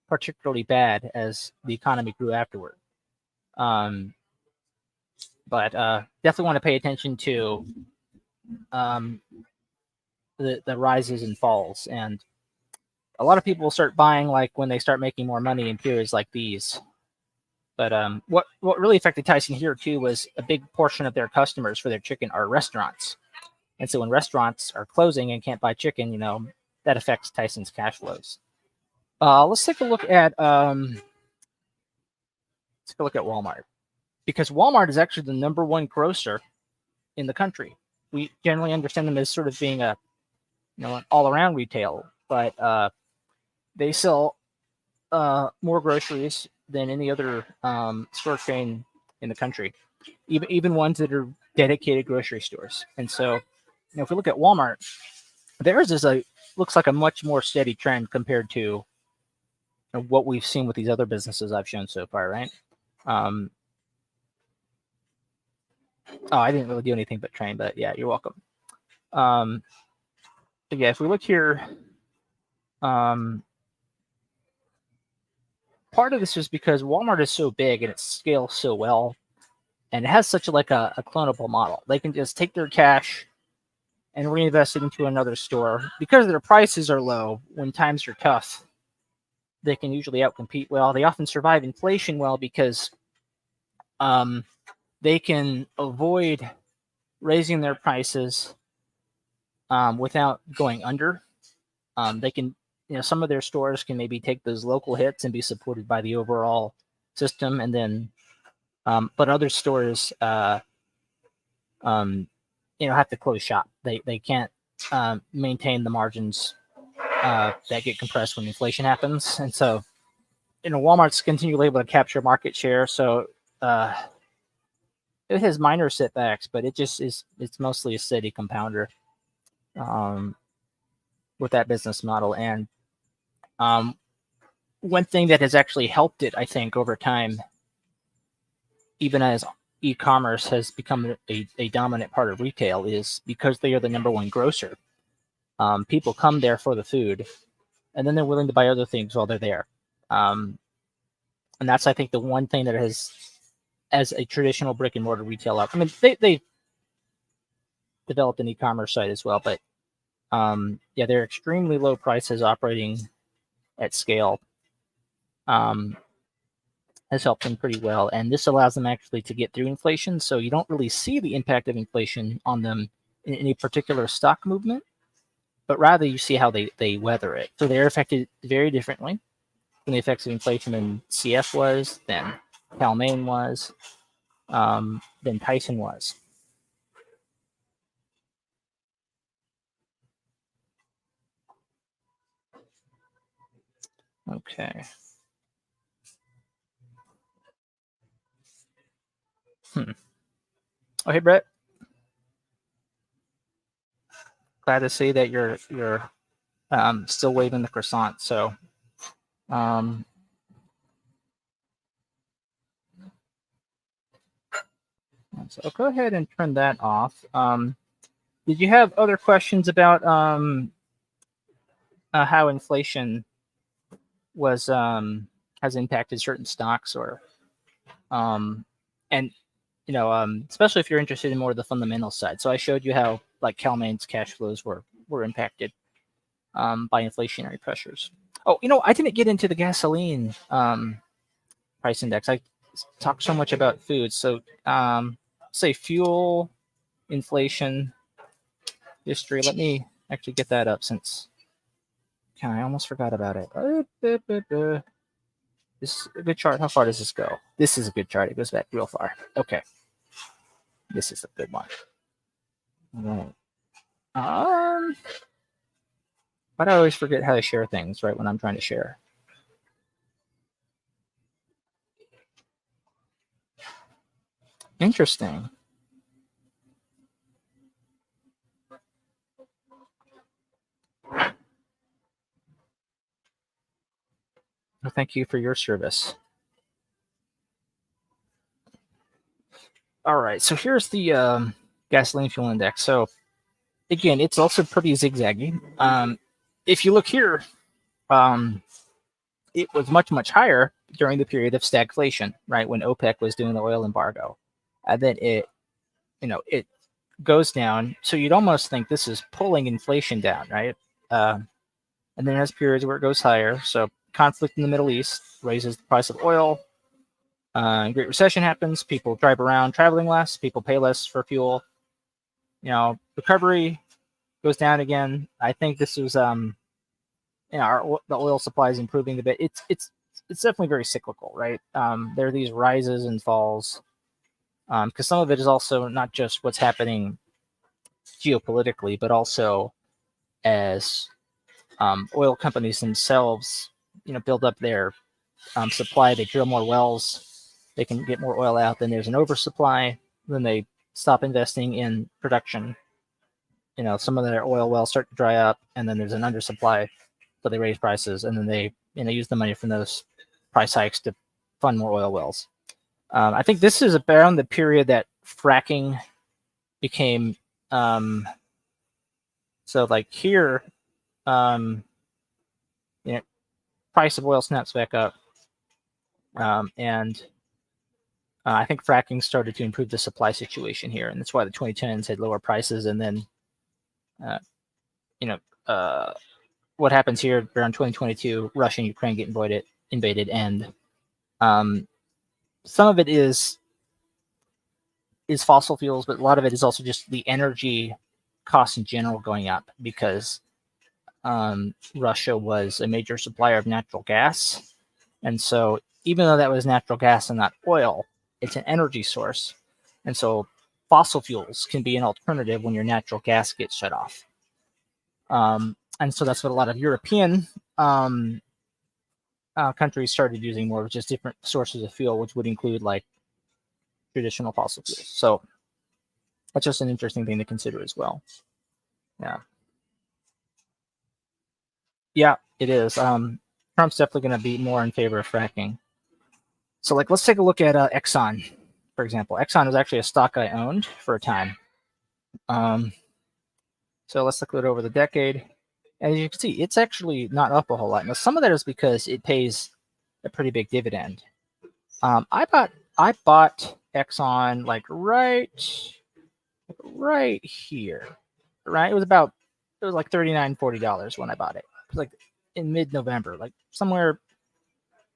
particularly bad as the economy grew afterward. But definitely want to pay attention to the rises and falls. And a lot of people will start buying like when they start making more money in periods like these. But what really affected Tyson here too was a big portion of their customers for their chicken are restaurants. And so when restaurants are closing and can't buy chicken, that affects Tyson's cash flows. Let's take a look at Walmart, because Walmart is actually the number one grocer in the country. We generally understand them as sort of being an all-around retail, but they sell more groceries than any other store chain in the country, even ones that are dedicated grocery stores. And so, if we look at Walmart, theirs is a looks like a much more steady trend compared to what we've seen with these other businesses I've shown so far, right? Oh, I didn't really do anything but train, but yeah, you're welcome. But yeah, if we look here, part of this is because Walmart is so big and it scales so well, and it has such a clonable model. They can just take their cash and reinvest it into another store because their prices are low. When times are tough, they can usually outcompete well. They often survive inflation well because they can avoid raising their prices without going under. They can, some of their stores can maybe take those local hits and be supported by the overall system, and then, but other stores, have to close shop. They can't maintain the margins that get compressed when inflation happens, and so Walmart's continually able to capture market share. So it has minor setbacks, but it just is. It's mostly a steady compounder with that business model. And one thing that has actually helped it, I think, over time, even as e-commerce has become a dominant part of retail, is because they are the number one grocer. People come there for the food, and then they're willing to buy other things while they're there. And that's, I think, the one thing that has, as a traditional brick and mortar retailer, I mean, they developed an e-commerce site as well, but they're extremely low prices operating at scale. Has helped them pretty well, and this allows them actually to get through inflation. So you don't really see the impact of inflation on them in any particular stock movement, but rather you see how they weather it. So they're affected very differently from the effects of inflation than CF was, than Cal-Maine was, than Tyson was. Okay. Oh, hey, Brett. Glad to see that you're still waving the croissant. So, so I'll go ahead and turn that off. Did you have other questions about how inflation was has impacted certain stocks, or and especially if you're interested in more of the fundamental side? So I showed you how Cal-Maine's cash flows were impacted by inflationary pressures. Oh, I didn't get into the gasoline price index. I talked so much about food. So say fuel inflation history. Let me actually get that up, since I almost forgot about it. This is a good chart. How far does this go? This is a good chart. It goes back real far. Okay. This is a good one. All right. But I always forget how to share things right when I'm trying to share. Interesting. Well, thank you for your service. All right, so here's the gasoline fuel index. So again, it's also pretty zigzaggy. If you look here, it was much higher during the period of stagflation, right, when OPEC was doing the oil embargo, and then it goes down. So you'd almost think this is pulling inflation down, right? And then it has periods where it goes higher. So conflict in the Middle East raises the price of oil. Great Recession happens. People drive around traveling less. People pay less for fuel. Recovery goes down again. I think this was, the oil supply is improving a bit. It's definitely very cyclical, right? There are these rises and falls, because some of it is also not just what's happening geopolitically, but also as oil companies themselves, build up their supply. They drill more wells, they can get more oil out. Then there's an oversupply. Then they stop investing in production. some of their oil wells start to dry up, and then there's an undersupply, so they raise prices, and then they use the money from those price hikes to fund more oil wells. I think this is around the period that fracking became so like here, you know, price of oil snaps back up, and I think fracking started to improve the supply situation here, and that's why the 2010s had lower prices. And then, uh, you know, what happens here around 2022? Russia and Ukraine get invaded, and some of it is fossil fuels, but a lot of it is also just the energy costs in general going up because Russia was a major supplier of natural gas, and so even though that was natural gas and not oil, it's an energy source, and so fossil fuels can be an alternative when your natural gas gets shut off. And so that's what a lot of European countries started using more, just different sources of fuel, which would include like traditional fossil fuels. So that's just an interesting thing to consider as well. Yeah. Yeah, it is. Trump's definitely going to be more in favor of fracking. So, like, let's take a look at Exxon, for example. Exxon was actually a stock I owned for a time. So let's look at it over the decade. And as you can see, it's actually not up a whole lot. Now, some of that is because it pays a pretty big dividend. I bought Exxon like right here, right? It was like $39, $40 when I bought it. It was like in mid-November, like somewhere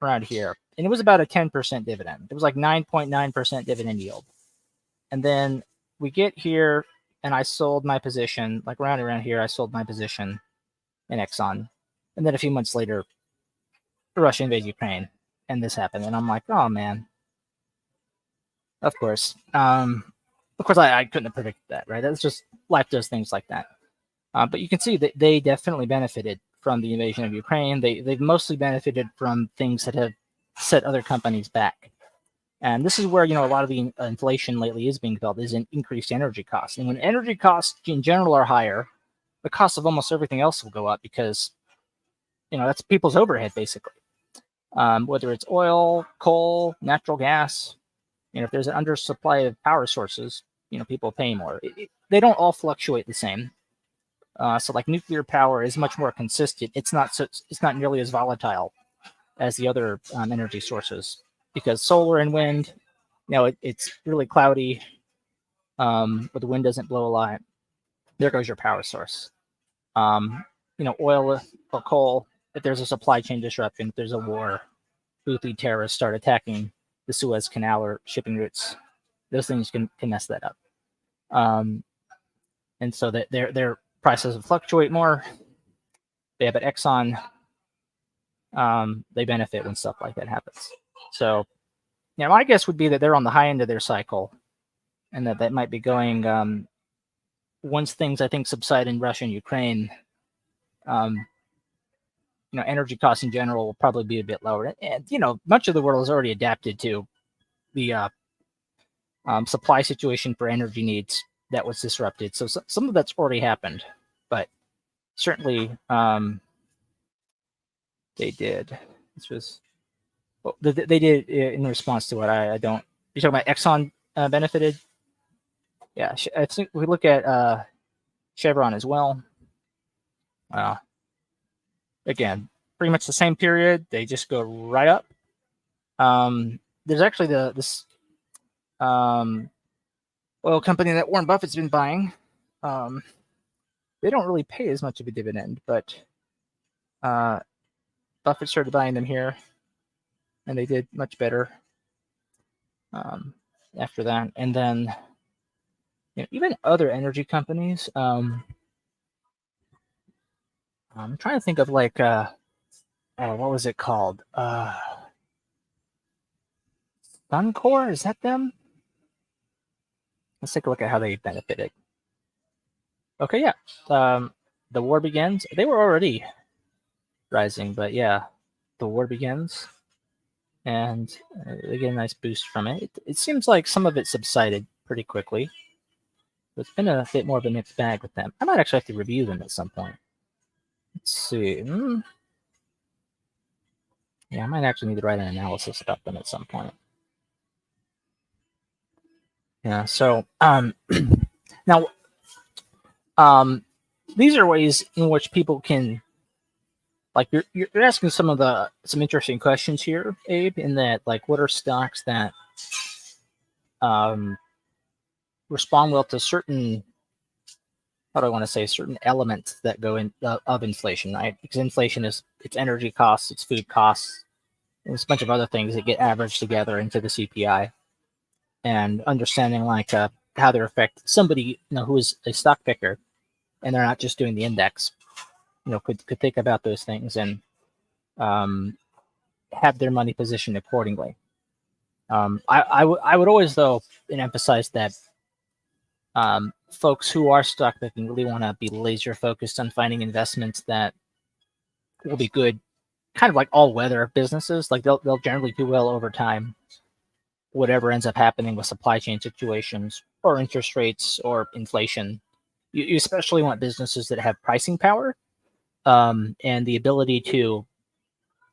around here. And it was about a 10% dividend. It was like 9.9% dividend yield. And then we get here and I sold my position, like around here, I sold my position in Exxon. And then a few months later, Russia invaded Ukraine and this happened. And I'm like, oh man. Of course. I couldn't have predicted that, right? That's just life does things like that. But you can see that they definitely benefited from the invasion of Ukraine. They've mostly benefited from things that have set other companies back. And this is where, a lot of the inflation lately is being felt, is in increased energy costs. And when energy costs in general are higher, the cost of almost everything else will go up because, that's people's overhead, basically. Whether it's oil, coal, natural gas, if there's an undersupply of power sources, people pay more. They don't all fluctuate the same. So like nuclear power is much more consistent. It's not nearly as volatile as the other energy sources because solar and wind, it's really cloudy, but the wind doesn't blow a lot. There goes your power source. Oil or coal, if there's a supply chain disruption, if there's a war, Houthi terrorists start attacking the Suez Canal or shipping routes, those things can mess that up. And so that their prices will fluctuate more. But Exxon, they benefit when stuff like that happens. So, my guess would be that they're on the high end of their cycle, and that might be going once things I think subside in Russia and Ukraine. Energy costs in general will probably be a bit lower, and much of the world has already adapted to the supply situation for energy needs that was disrupted. So some of that's already happened, but certainly they did. This was they did in response to what I don't. You're talking about Exxon benefited. Yeah, I think we look at Chevron as well. Again, pretty much the same period. They just go right up. There's actually this oil company that Warren Buffett's been buying. They don't really pay as much of a dividend, but Buffett started buying them here, and they did much better after that. And then even other energy companies. I'm trying to think of like what was it called? Suncor, is that them? Let's take a look at how they benefited. Okay, yeah. The war begins. They were already rising, but yeah, the war begins, and they get a nice boost from it. It seems like some of it subsided pretty quickly. It's been a bit more of a mixed bag with them. I might actually have to review them at some point. Let's see. Yeah, I might actually need to write an analysis about them at some point. Yeah. So now these are ways in which people can, like, you're asking some interesting questions here, Abe. In that, like, what are stocks that respond well to certain, how do I want to say, certain elements that go in of inflation, right? Because inflation is, it's energy costs, it's food costs, and it's a bunch of other things that get averaged together into the CPI. And understanding, like, how they affect somebody, who is a stock picker, and they're not just doing the index, could think about those things and have their money positioned accordingly. I would always, though, emphasize that folks who are stock picking really want to be laser focused on finding investments that will be good, kind of like all weather businesses. Like, they'll generally do well over time, whatever ends up happening with supply chain situations or interest rates or inflation. You especially want businesses that have pricing power, and the ability to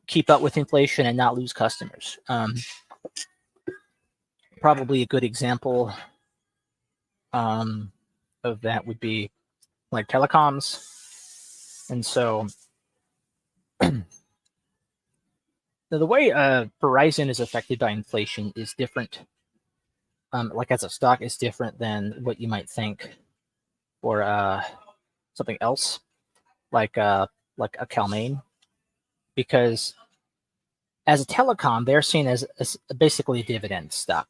keep up with inflation and not lose customers. Probably a good example of that would be like telecoms. And so the way Verizon is affected by inflation is different. Like, as a stock, is different than what you might think for something else, like a Calmain, because as a telecom, they're seen as basically a dividend stock.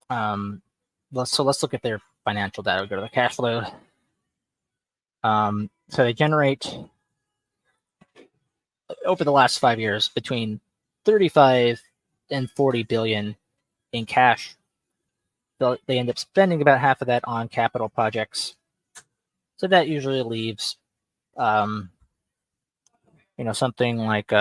Let's look at their financial data. We go to the cash flow. So they generate, over the last 5 years, between 35 and 40 billion in cash. They end up spending about half of that on capital projects. So that usually leaves, something like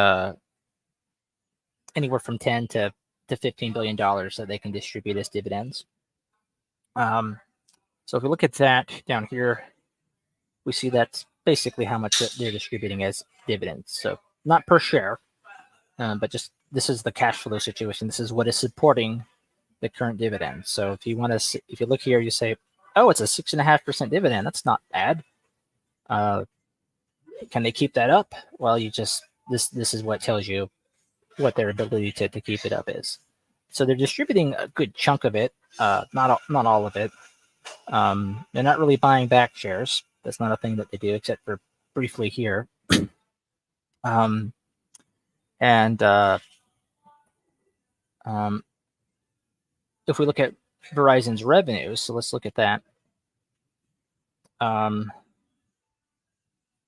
anywhere from 10 to $15 billion that they can distribute as dividends. So if we look at that down here, we see that's basically how much they're distributing as dividends. So not per share, but just, this is the cash flow situation. This is what is supporting the current dividend. So if you look here, you say, oh, it's a 6.5% dividend. That's not bad. Can they keep that up? Well, this is what tells you what their ability to keep it up is. So they're distributing a good chunk of it, not all of it. They're not really buying back shares. That's not a thing that they do, except for briefly here. And if we look at Verizon's revenues, so let's look at that.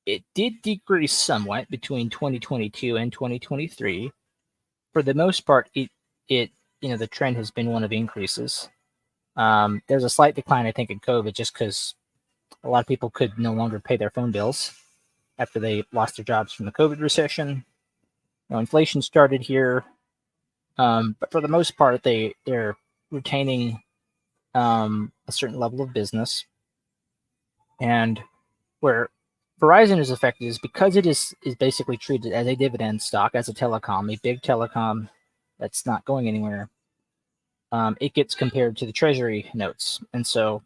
It did decrease somewhat between 2022 and 2023. For the most part, it the trend has been one of increases. There's a slight decline, I think, in COVID, just because a lot of people could no longer pay their phone bills after they lost their jobs from the COVID recession. Inflation started here, but for the most part, they're retaining a certain level of business. And where Verizon is affected is because it is basically treated as a dividend stock, as a telecom, a big telecom that's not going anywhere. It gets compared to the treasury notes. And so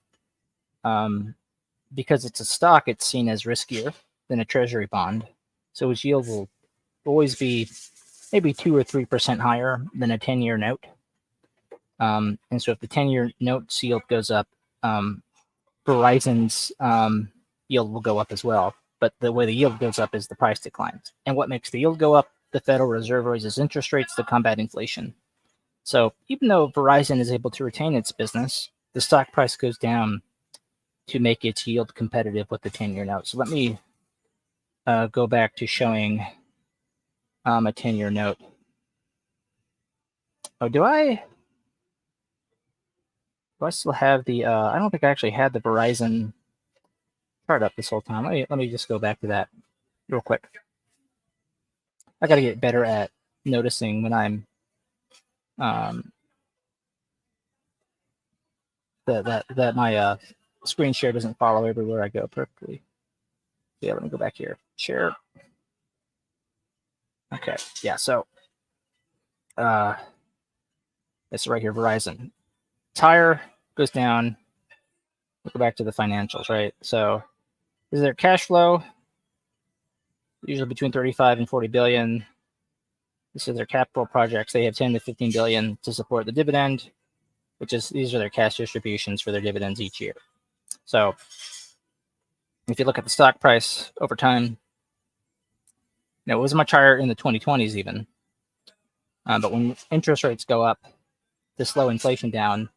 because it's a stock, it's seen as riskier than a treasury bond. So its yield will always be maybe 2 or 3% higher than a 10-year note. And so if the 10-year note's yield goes up, Verizon's yield will go up as well. But the way the yield goes up is the price declines. And what makes the yield go up? The Federal Reserve raises interest rates to combat inflation. So even though Verizon is able to retain its business, the stock price goes down to make its yield competitive with the 10-year note. So let me go back to showing a 10-year note. Oh, do I still have the, I don't think I actually had the Verizon chart up this whole time. Let me just go back to that real quick. I got to get better at noticing when I'm that my screen share doesn't follow everywhere I go perfectly. Yeah, let me go back here. Share. Okay, yeah, so it's right here, Verizon. Tire goes down. We'll go back to the financials, right? So is their cash flow, usually between 35 and 40 billion. This is their capital projects. They have 10 to 15 billion to support the dividend, which is these are their cash distributions for their dividends each year. So if you look at the stock price over time, it was much higher in the 2020s even. But when interest rates go up to slow inflation down,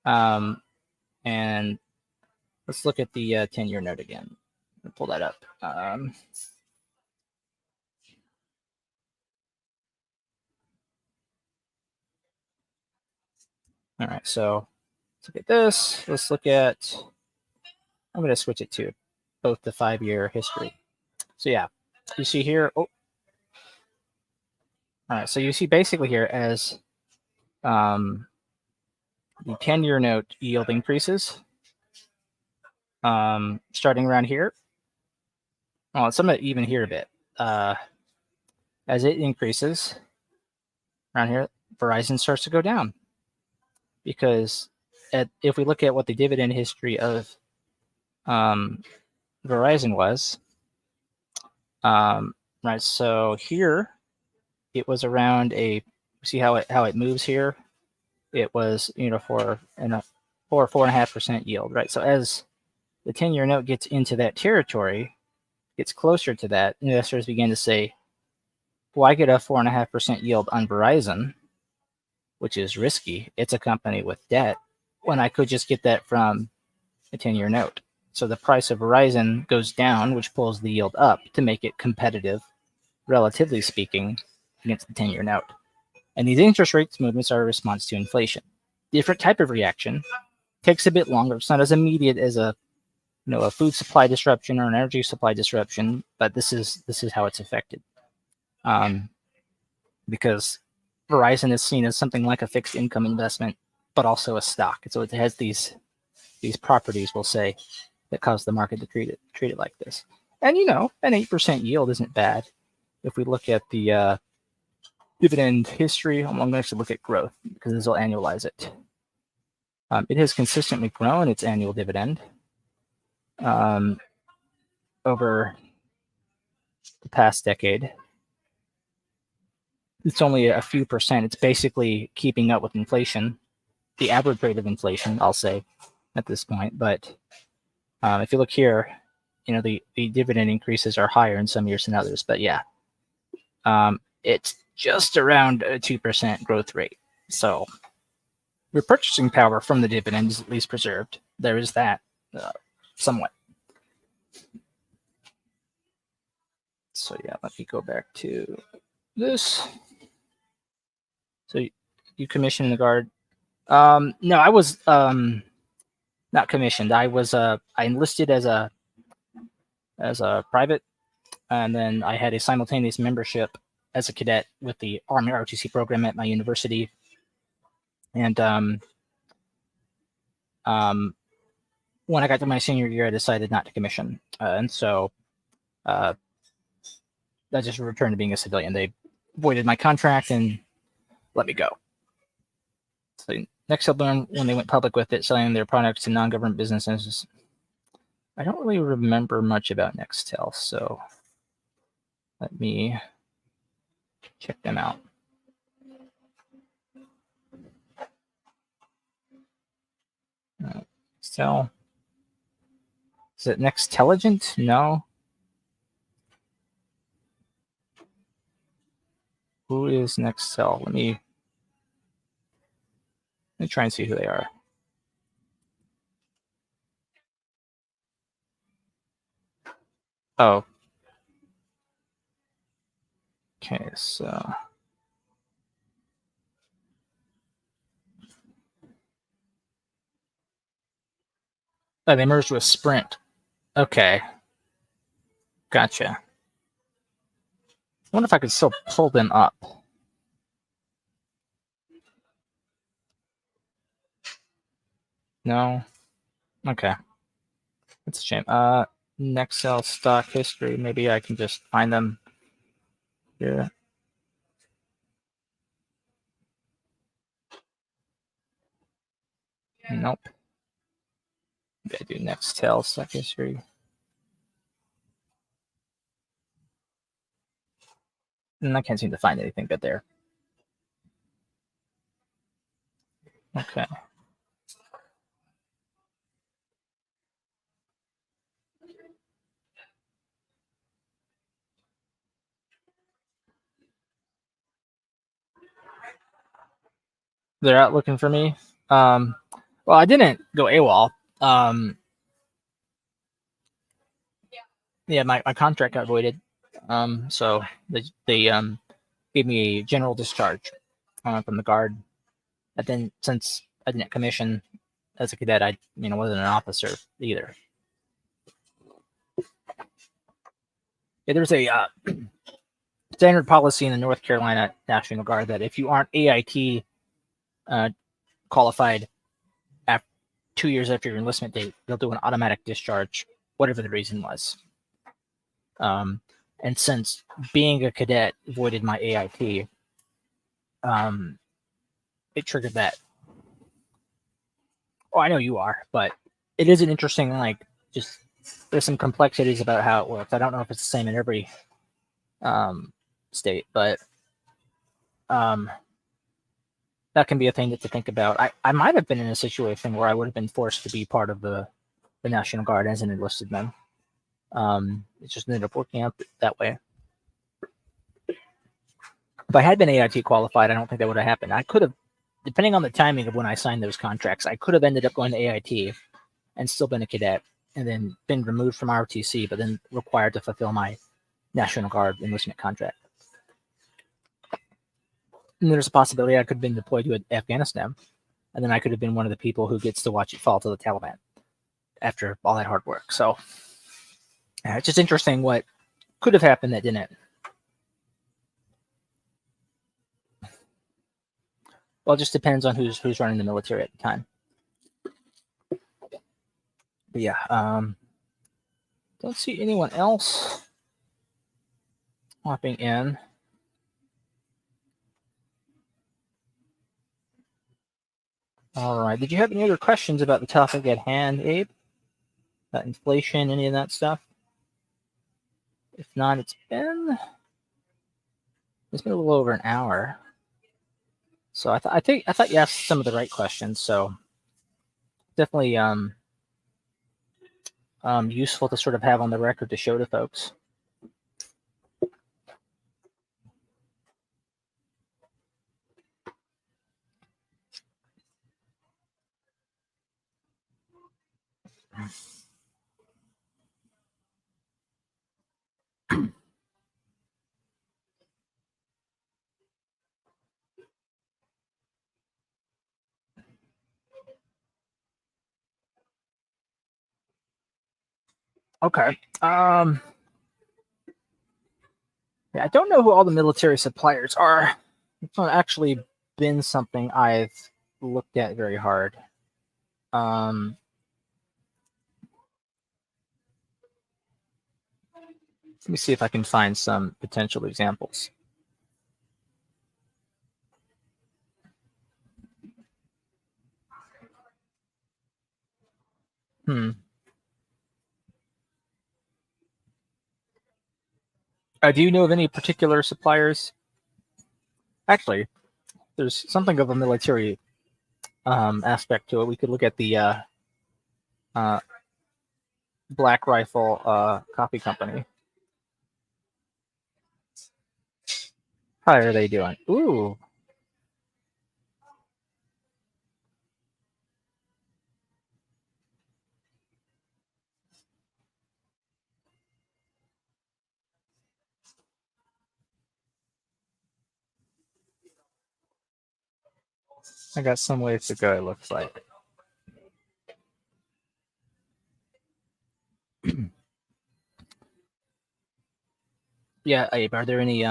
and let's look at the 10-year note again. I'll pull that up. All right, so let's look at this. Let's look at, I'm going to switch it to both the 5-year history. So yeah, you see here, all right, so you see basically here as the 10-year note yield increases, starting around here. Well, some of it even here a bit. As it increases around here, Verizon starts to go down because if we look at what the dividend history of Verizon was, right? So here it was around a. See how it moves here. It was for a 4.5% yield, right? So as the 10-year note gets into that territory, gets closer to that, investors begin to say, "Why get a 4.5% yield on Verizon, which is risky? It's a company with debt. When I could just get that from a 10-year note." So the price of Verizon goes down, which pulls the yield up to make it competitive, relatively speaking, against the 10-year note. And these interest rates movements are a response to inflation. Different type of reaction, takes a bit longer. It's not as immediate as a food supply disruption or an energy supply disruption, but this is how it's affected. Because Verizon is seen as something like a fixed income investment, but also a stock. And so it has these properties, we'll say, that cause the market to treat it like this. And an 8% yield isn't bad. If we look at the dividend history, I'm going to actually look at growth because this will annualize it. It has consistently grown its annual dividend over the past decade. It's only a few percent. It's basically keeping up with inflation, the average rate of inflation, I'll say, at this point. But if you look here, the dividend increases are higher in some years than others. But yeah, it's just around a 2% growth rate. So repurchasing power from the dividend is at least preserved. There is that, somewhat. So yeah, let me go back to this. So you commissioned the guard. No, I was not commissioned. I was I enlisted as a private, and then I had a simultaneous membership as a cadet with the Army ROTC program at my university. And when I got to my senior year, I decided not to commission, and so I just returned to being a civilian. They voided my contract and let me go. So next, I learned when they went public with it, selling their products to non-government businesses. I don't really remember much about Nextel, so let me check them out. Nextel. Is it Nextelligent? No. Who is Nextel? Let me try and see who they are. Oh. Okay, so they merged with Sprint. Okay. Gotcha. I wonder if I could still pull them up. No. Okay, that's a shame. Nextel stock history. Maybe I can just find them here. Nope. Maybe I do Nextel stock history. And I can't seem to find anything good there. Okay. They're out looking for me. Well, I didn't go AWOL. Yeah, my contract got voided. So they gave me a general discharge from the guard. But then since I didn't commission as a cadet, I wasn't an officer either. Yeah, there's a standard policy in the North Carolina National Guard that if you aren't AIT qualified 2 years after your enlistment date, they'll do an automatic discharge, whatever the reason was. And since being a cadet voided my AIT, it triggered that. Oh, I know you are, but it is an interesting, just there's some complexities about how it works. I don't know if it's the same in every state, but that can be a thing to think about. I might have been in a situation where I would have been forced to be part of the National Guard as an enlisted man. It just ended up working out that way. If I had been AIT qualified, I don't think that would have happened. I could have, depending on the timing of when I signed those contracts, I could have ended up going to AIT and still been a cadet and then been removed from ROTC, but then required to fulfill my National Guard enlistment contract. And there's a possibility I could have been deployed to Afghanistan, and then I could have been one of the people who gets to watch it fall to the Taliban after all that hard work. So it's just interesting what could have happened that didn't. Well, it just depends on who's running the military at the time. But yeah, don't see anyone else hopping in. All right. Did you have any other questions about the topic at hand, Abe? About inflation, any of that stuff? If not, it's been a little over an hour. So I thought you asked some of the right questions. So definitely useful to sort of have on the record to show to folks. Okay. Yeah, I don't know who all the military suppliers are. It's not actually been something I've looked at very hard. Let me see if I can find some potential examples. Do you know of any particular suppliers? Actually, there's something of a military aspect to it. We could look at the Black Rifle Coffee Company. How are they doing? Ooh. I got some ways to go, it looks like. Yeah, Abe, are there any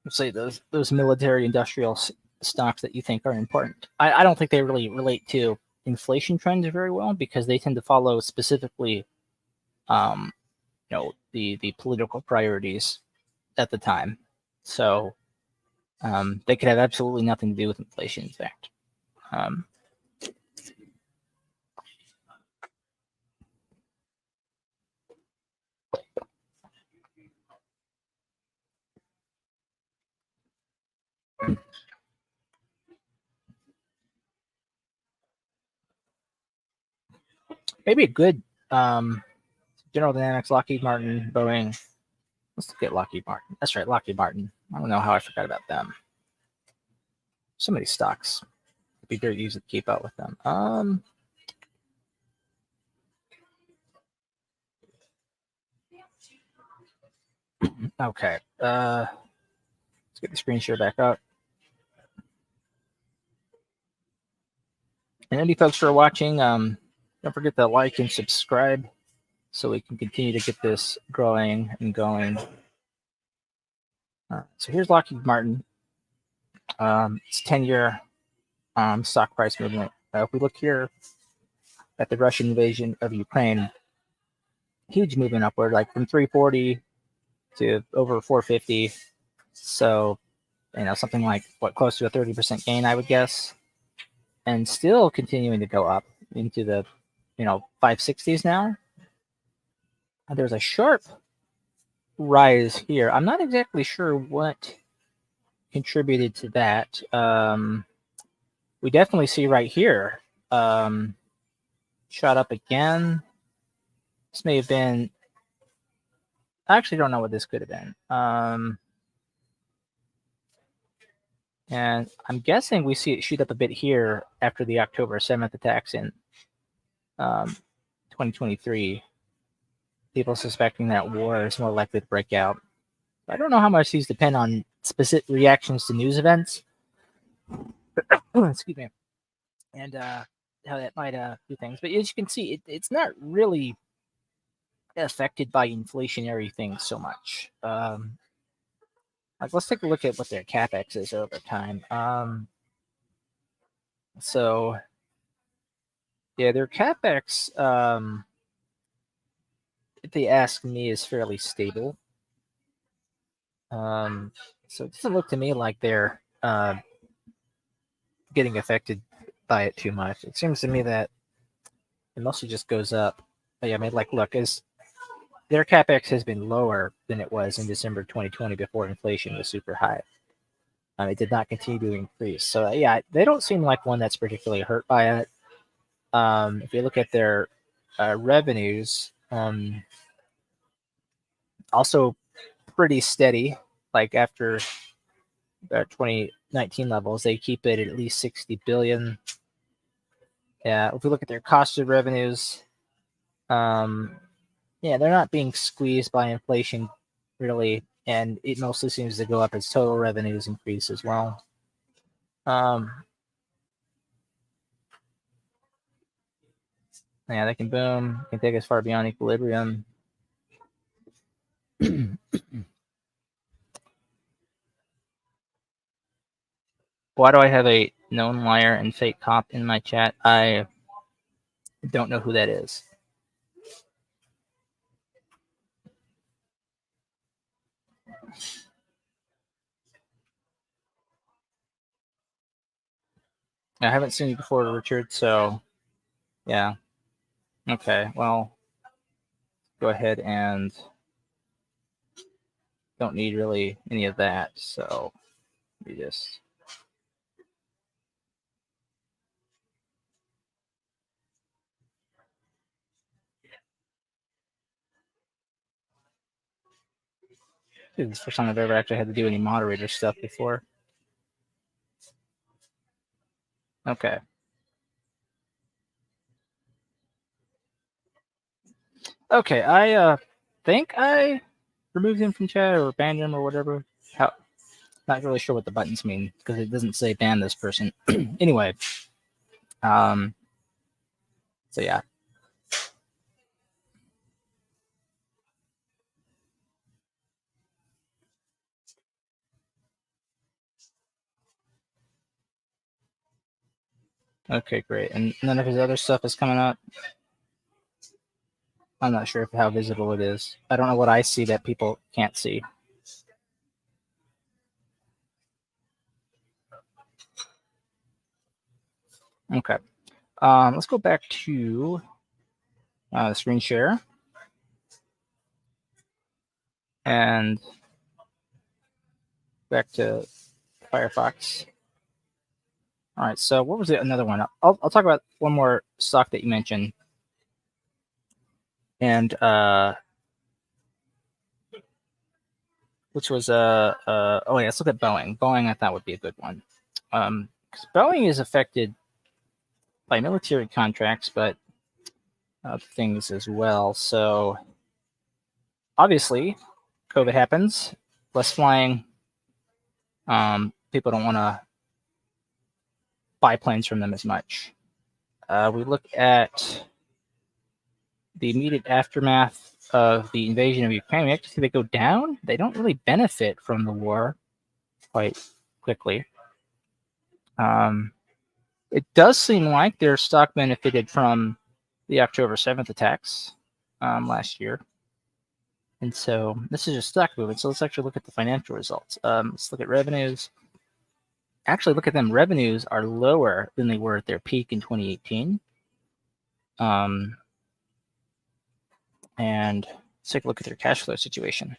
let's say those military industrial stocks that you think are important? I don't think they really relate to inflation trends very well because they tend to follow specifically, um, the political priorities at the time. So they could have absolutely nothing to do with inflation. In fact, um, maybe a good General Dynamics, Lockheed Martin, Boeing. Let's look at Lockheed Martin. That's right, Lockheed Martin. I don't know how I forgot about them. So many stocks. It'd be very easy to keep up with them. Okay. Let's get the screen share back up. And any folks who are watching, don't forget to like and subscribe so we can continue to get this growing and going. So here's Lockheed Martin. It's 10-year stock price movement. If we look here at the Russian invasion of Ukraine, huge movement upward, like from 340 to over 450. So, something like close to a 30% gain, I would guess, and still continuing to go up into the 560s now. There's a sharp rise here. I'm not exactly sure what contributed to that. We definitely see right here, shot up again. This may have been. I actually don't know what this could have been. And I'm guessing we see it shoot up a bit here after the October 7th attacks in 2023. People suspecting that war is more likely to break out. I don't know how much these depend on specific reactions to news events. Excuse me. And how that might do things. But as you can see, it's not really affected by inflationary things so much. Let's take a look at what their capex is over time. So yeah, their capex, if they ask me, is fairly stable. So it doesn't look to me like they're getting affected by it too much. It seems to me that it mostly just goes up. But yeah, I mean, look, as their capex has been lower than it was in December 2020 before inflation was super high. It did not continue to increase. So yeah, they don't seem like one that's particularly hurt by it. If you look at their revenues, also pretty steady. Like after 2019 levels, they keep it at least 60 billion. Yeah, if we look at their cost of revenues, yeah, they're not being squeezed by inflation really, and it mostly seems to go up as total revenues increase as well. Yeah, they can boom, can take us far beyond equilibrium. Why do I have a known liar and fake cop in my chat? I don't know who that is. I haven't seen you before, Richard, so yeah. Okay, well, go ahead and don't need really any of that, so we just. This is the first time I've ever actually had to do any moderator stuff before. Okay. Okay, I think I removed him from chat or banned him or whatever. Not really sure what the buttons mean because it doesn't say ban this person. Anyway, so yeah. Okay, great. And none of his other stuff is coming up. I'm not sure how visible it is. I don't know what I see that people can't see. Okay. Let's go back to the screen share and back to Firefox. All right. So what was it? Another one. I'll talk about one more stock that you mentioned, and which was oh yeah, let's look at Boeing. Boeing I thought would be a good one. Because Boeing is affected by military contracts, but other things as well. So obviously, COVID happens, less flying. People don't want to buy planes from them as much. We look at the immediate aftermath of the invasion of Ukraine. We actually see they go down. They don't really benefit from the war quite quickly. It does seem like their stock benefited from the October 7th attacks last year. And so this is just stock movement. So let's actually look at the financial results. Let's look at revenues. Actually, look at them. Revenues are lower than they were at their peak in 2018. And let's take a look at their cash flow situation.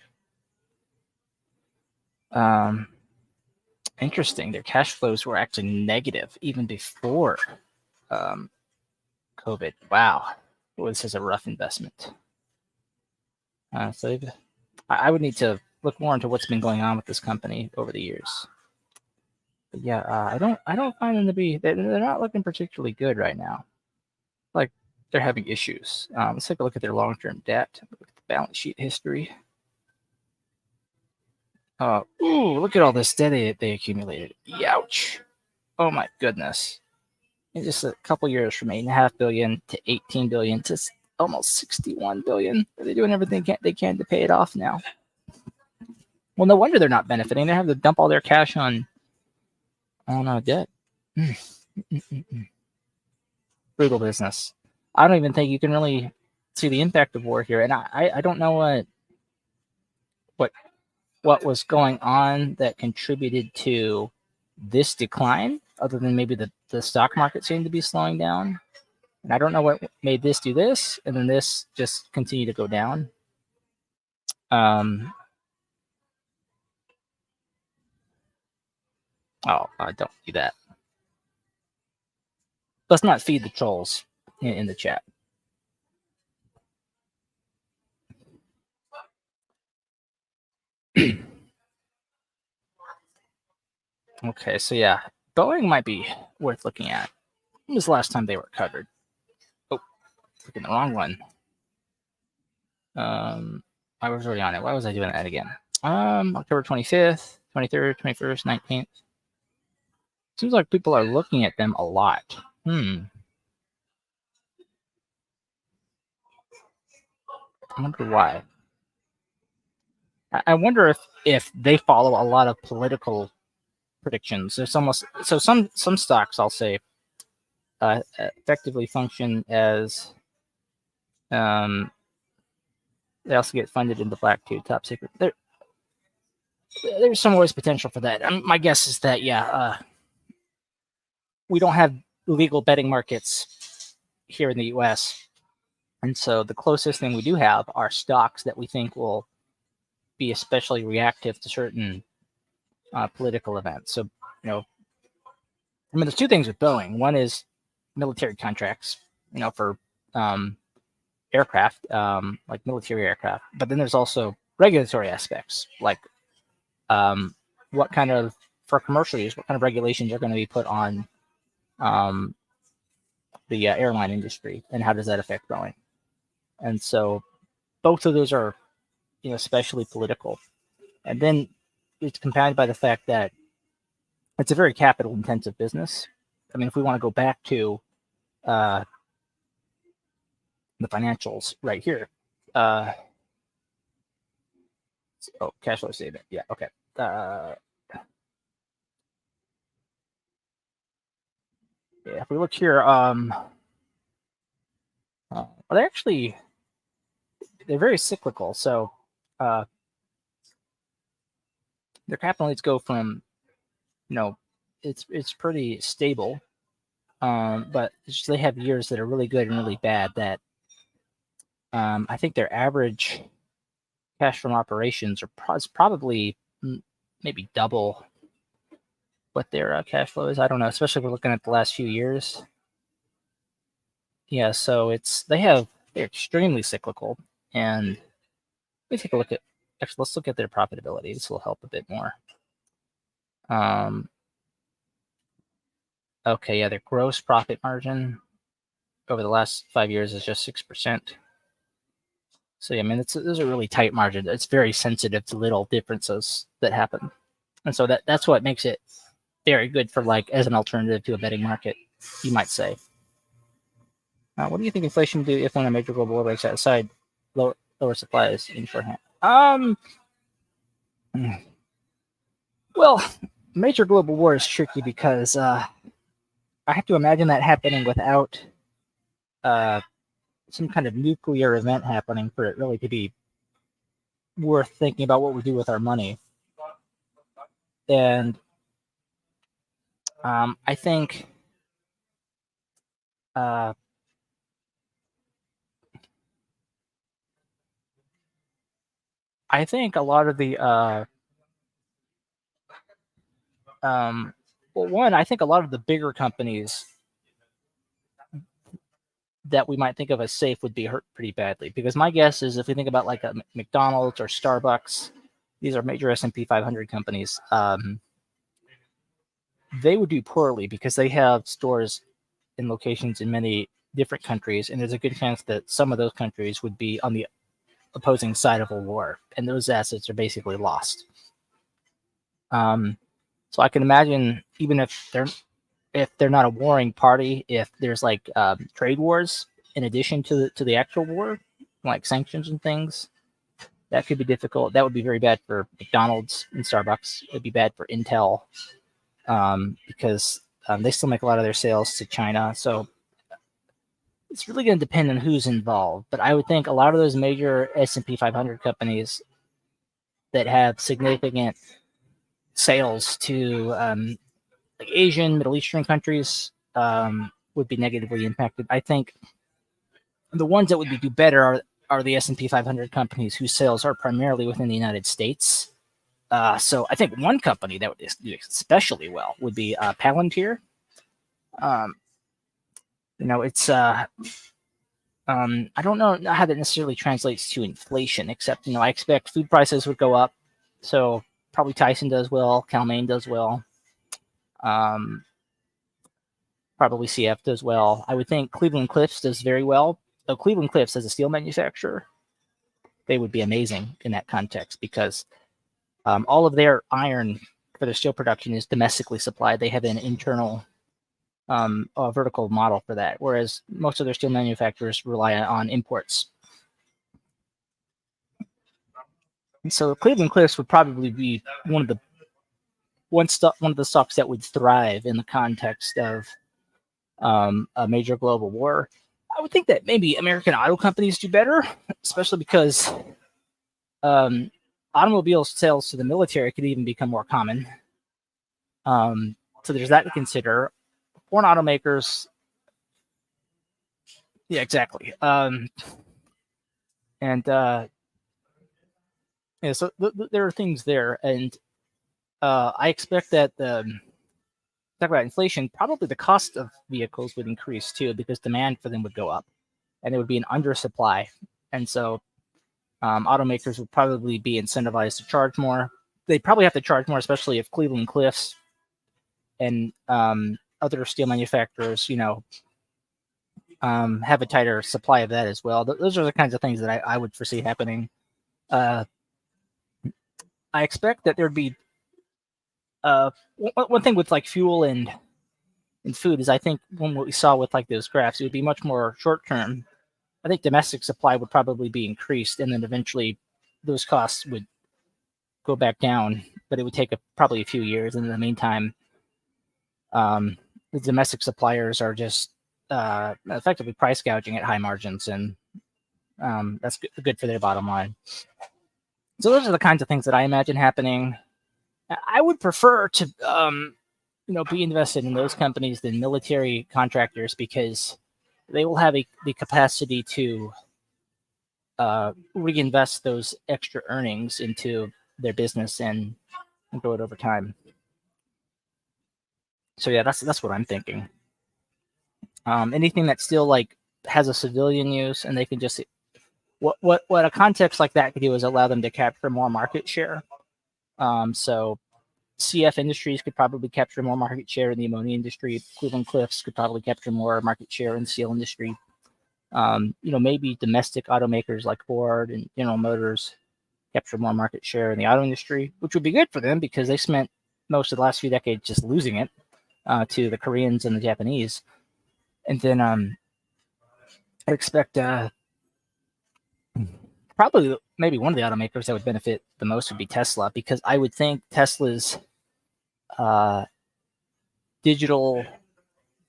Interesting. Their cash flows were actually negative even before COVID. Wow. Well, this is a rough investment. So I would need to look more into what's been going on with this company over the years. But yeah, I don't find them to be. They're not looking particularly good right now. Like they're having issues. Let's take a look at their long-term debt. Look at the balance sheet history. Ooh, look at all this debt they accumulated. Youch. Oh my goodness. In just a couple years, from 8.5 billion to 18 billion to almost 61 billion. They're doing everything they can to pay it off now. Well, no wonder they're not benefiting. They have to dump all their cash on debt. Brutal business. I don't even think you can really see the impact of war here, and I don't know what was going on that contributed to this decline, other than maybe the stock market seemed to be slowing down. And I don't know what made this do this, and then this just continue to go down. Don't do that. Let's not feed the trolls in the chat. Okay, so yeah, Boeing might be worth looking at. When was the last time they were covered? Oh, freaking the wrong one. I was already on it. Why was I doing that again? October 25th, 23rd, 21st, 19th. Seems like people are looking at them a lot. I wonder why. I wonder if they follow a lot of political predictions. There's almost so some stocks I'll say effectively function as they also get funded in the black too, top secret. There's some always potential for that. My guess is that we don't have legal betting markets here in the U.S. And so the closest thing we do have are stocks that we think will be especially reactive to certain political events. So, there's two things with Boeing. One is military contracts, for aircraft, like military aircraft. But then there's also regulatory aspects, like what kind of, for commercial use, what kind of regulations are going to be put on the airline industry, and how does that affect Boeing? And so both of those are, especially political. And then it's compounded by the fact that it's a very capital intensive business. I mean, if we want to go back to the financials right here, cash flow statement. Yeah. Okay. Yeah, if we look here, well, they're very cyclical. So uh, their capital needs go from, it's pretty stable. But they have years that are really good and really bad. That I think their average cash from operations is probably maybe double what their cash flow is. I don't know, especially if we're looking at the last few years. Yeah, so they're extremely cyclical, and let me take a look at. Actually, let's look at their profitability. This will help a bit more. Okay, yeah, their gross profit margin over the last 5 years is just 6%. So yeah, I mean, those are really tight margins. It's very sensitive to little differences that happen, and so that's what makes it very good for, like, as an alternative to a betting market, you might say. What do you think inflation would do if one of major global war breaks outside lower supplies in shorthand? Well, major global war is tricky because I have to imagine that happening without some kind of nuclear event happening for it really to be worth thinking about what we do with our money. And I think a lot of the I think a lot of the bigger companies that we might think of as safe would be hurt pretty badly, because my guess is if we think about like a McDonald's or Starbucks, these are major S&P 500 companies. They would do poorly because they have stores in locations in many different countries, and there's a good chance that some of those countries would be on the opposing side of a war, and those assets are basically lost. So I can imagine, even if they're not a warring party, if there's like trade wars in addition to the actual war, like sanctions and things, that could be difficult. That would be very bad for McDonald's and Starbucks. It'd be bad for Intel, because they still make a lot of their sales to China. So it's really going to depend on who's involved. But I would think a lot of those major S&P 500 companies that have significant sales to like Asian, Middle Eastern countries would be negatively impacted. I think the ones that would do better are the S&P 500 companies whose sales are primarily within the United States. So I think one company that would do especially well would be Palantir. It's I don't know how that necessarily translates to inflation, except I expect food prices would go up, so probably Tyson does well, Cal-Maine does well, probably CF does well. I would think Cleveland-Cliffs does very well. So Cleveland-Cliffs, as a steel manufacturer, they would be amazing in that context, because all of their iron for their steel production is domestically supplied. They have an internal vertical model for that, whereas most of their steel manufacturers rely on imports. And so Cleveland-Cliffs would probably be one of the stocks that would thrive in the context of a major global war. I would think that maybe American auto companies do better, especially because automobile sales to the military could even become more common. So there's that to consider. Foreign automakers, yeah, exactly. So there are things there, and I expect that talk about inflation, probably the cost of vehicles would increase too, because demand for them would go up, and there would be an undersupply, and so automakers would probably be incentivized to charge more. They'd probably have to charge more, especially if Cleveland-Cliffs and other steel manufacturers, have a tighter supply of that as well. Those are the kinds of things that I would foresee happening. I expect that there'd be one thing with like fuel and food is, I think when what we saw with like those graphs, it would be much more short term. I think domestic supply would probably be increased, and then eventually those costs would go back down, but it would take probably a few years. And in the meantime, the domestic suppliers are just effectively price gouging at high margins, and that's good for their bottom line. So those are the kinds of things that I imagine happening. I would prefer to be invested in those companies than military contractors, because they will have the capacity to reinvest those extra earnings into their business and grow it over time. So yeah, that's what I'm thinking. Anything that still like has a civilian use, and they can just what a context like that could do is allow them to capture more market share. So CF Industries could probably capture more market share in the ammonia industry. Cleveland Cliffs could probably capture more market share in the steel industry. Maybe domestic automakers like Ford and General Motors capture more market share in the auto industry, which would be good for them because they spent most of the last few decades just losing it to the Koreans and the Japanese. And then I expect probably maybe one of the automakers that would benefit the most would be Tesla, because I would think Tesla's digital,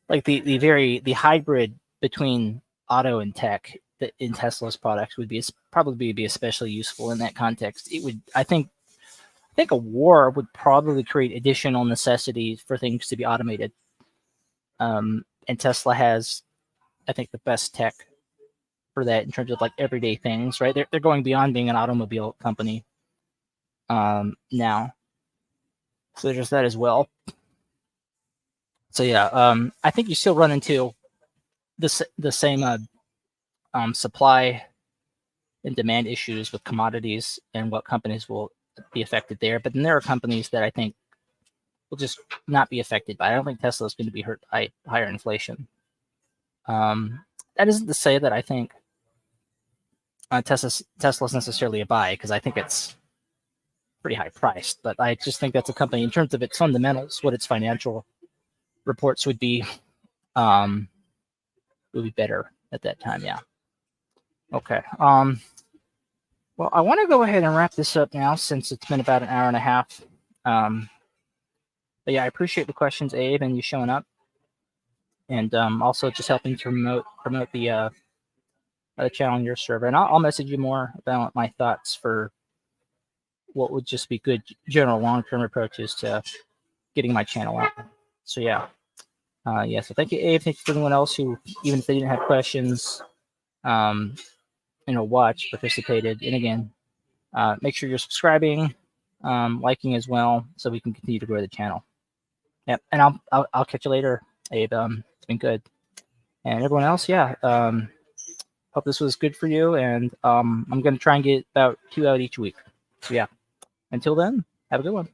like the hybrid between auto and tech that in Tesla's products would probably be especially useful in that context. It would, I think a war would probably create additional necessities for things to be automated. And Tesla has, I think, the best tech for that in terms of like everyday things, right? They're going beyond being an automobile company now. So there's that as well. So yeah, I think you still run into the same supply and demand issues with commodities and what companies will be affected there. But then there are companies that I think will just not be affected by it. I don't think Tesla is going to be hurt by higher inflation. That isn't to say that I think Tesla's necessarily a buy, because I think it's pretty high priced. But I just think that's a company in terms of its fundamentals, what its financial reports would be better at that time. Yeah. Okay. Well, I want to go ahead and wrap this up now, since it's been about an hour and a half. But yeah, I appreciate the questions, Abe, and you showing up, and also just helping to promote the channel on your server. And I'll message you more about my thoughts for what would just be good general long-term approaches to getting my channel out. So yeah. So thank you, Abe. Thank you for anyone else who, even if they didn't have questions, watched, participated. And again, make sure you're subscribing, liking as well, so we can continue to grow the channel. Yep. And I'll catch you later, Abe. It's been good. And everyone else, yeah. Hope this was good for you. And I'm going to try and get about 2 out each week. So yeah. Until then, have a good one.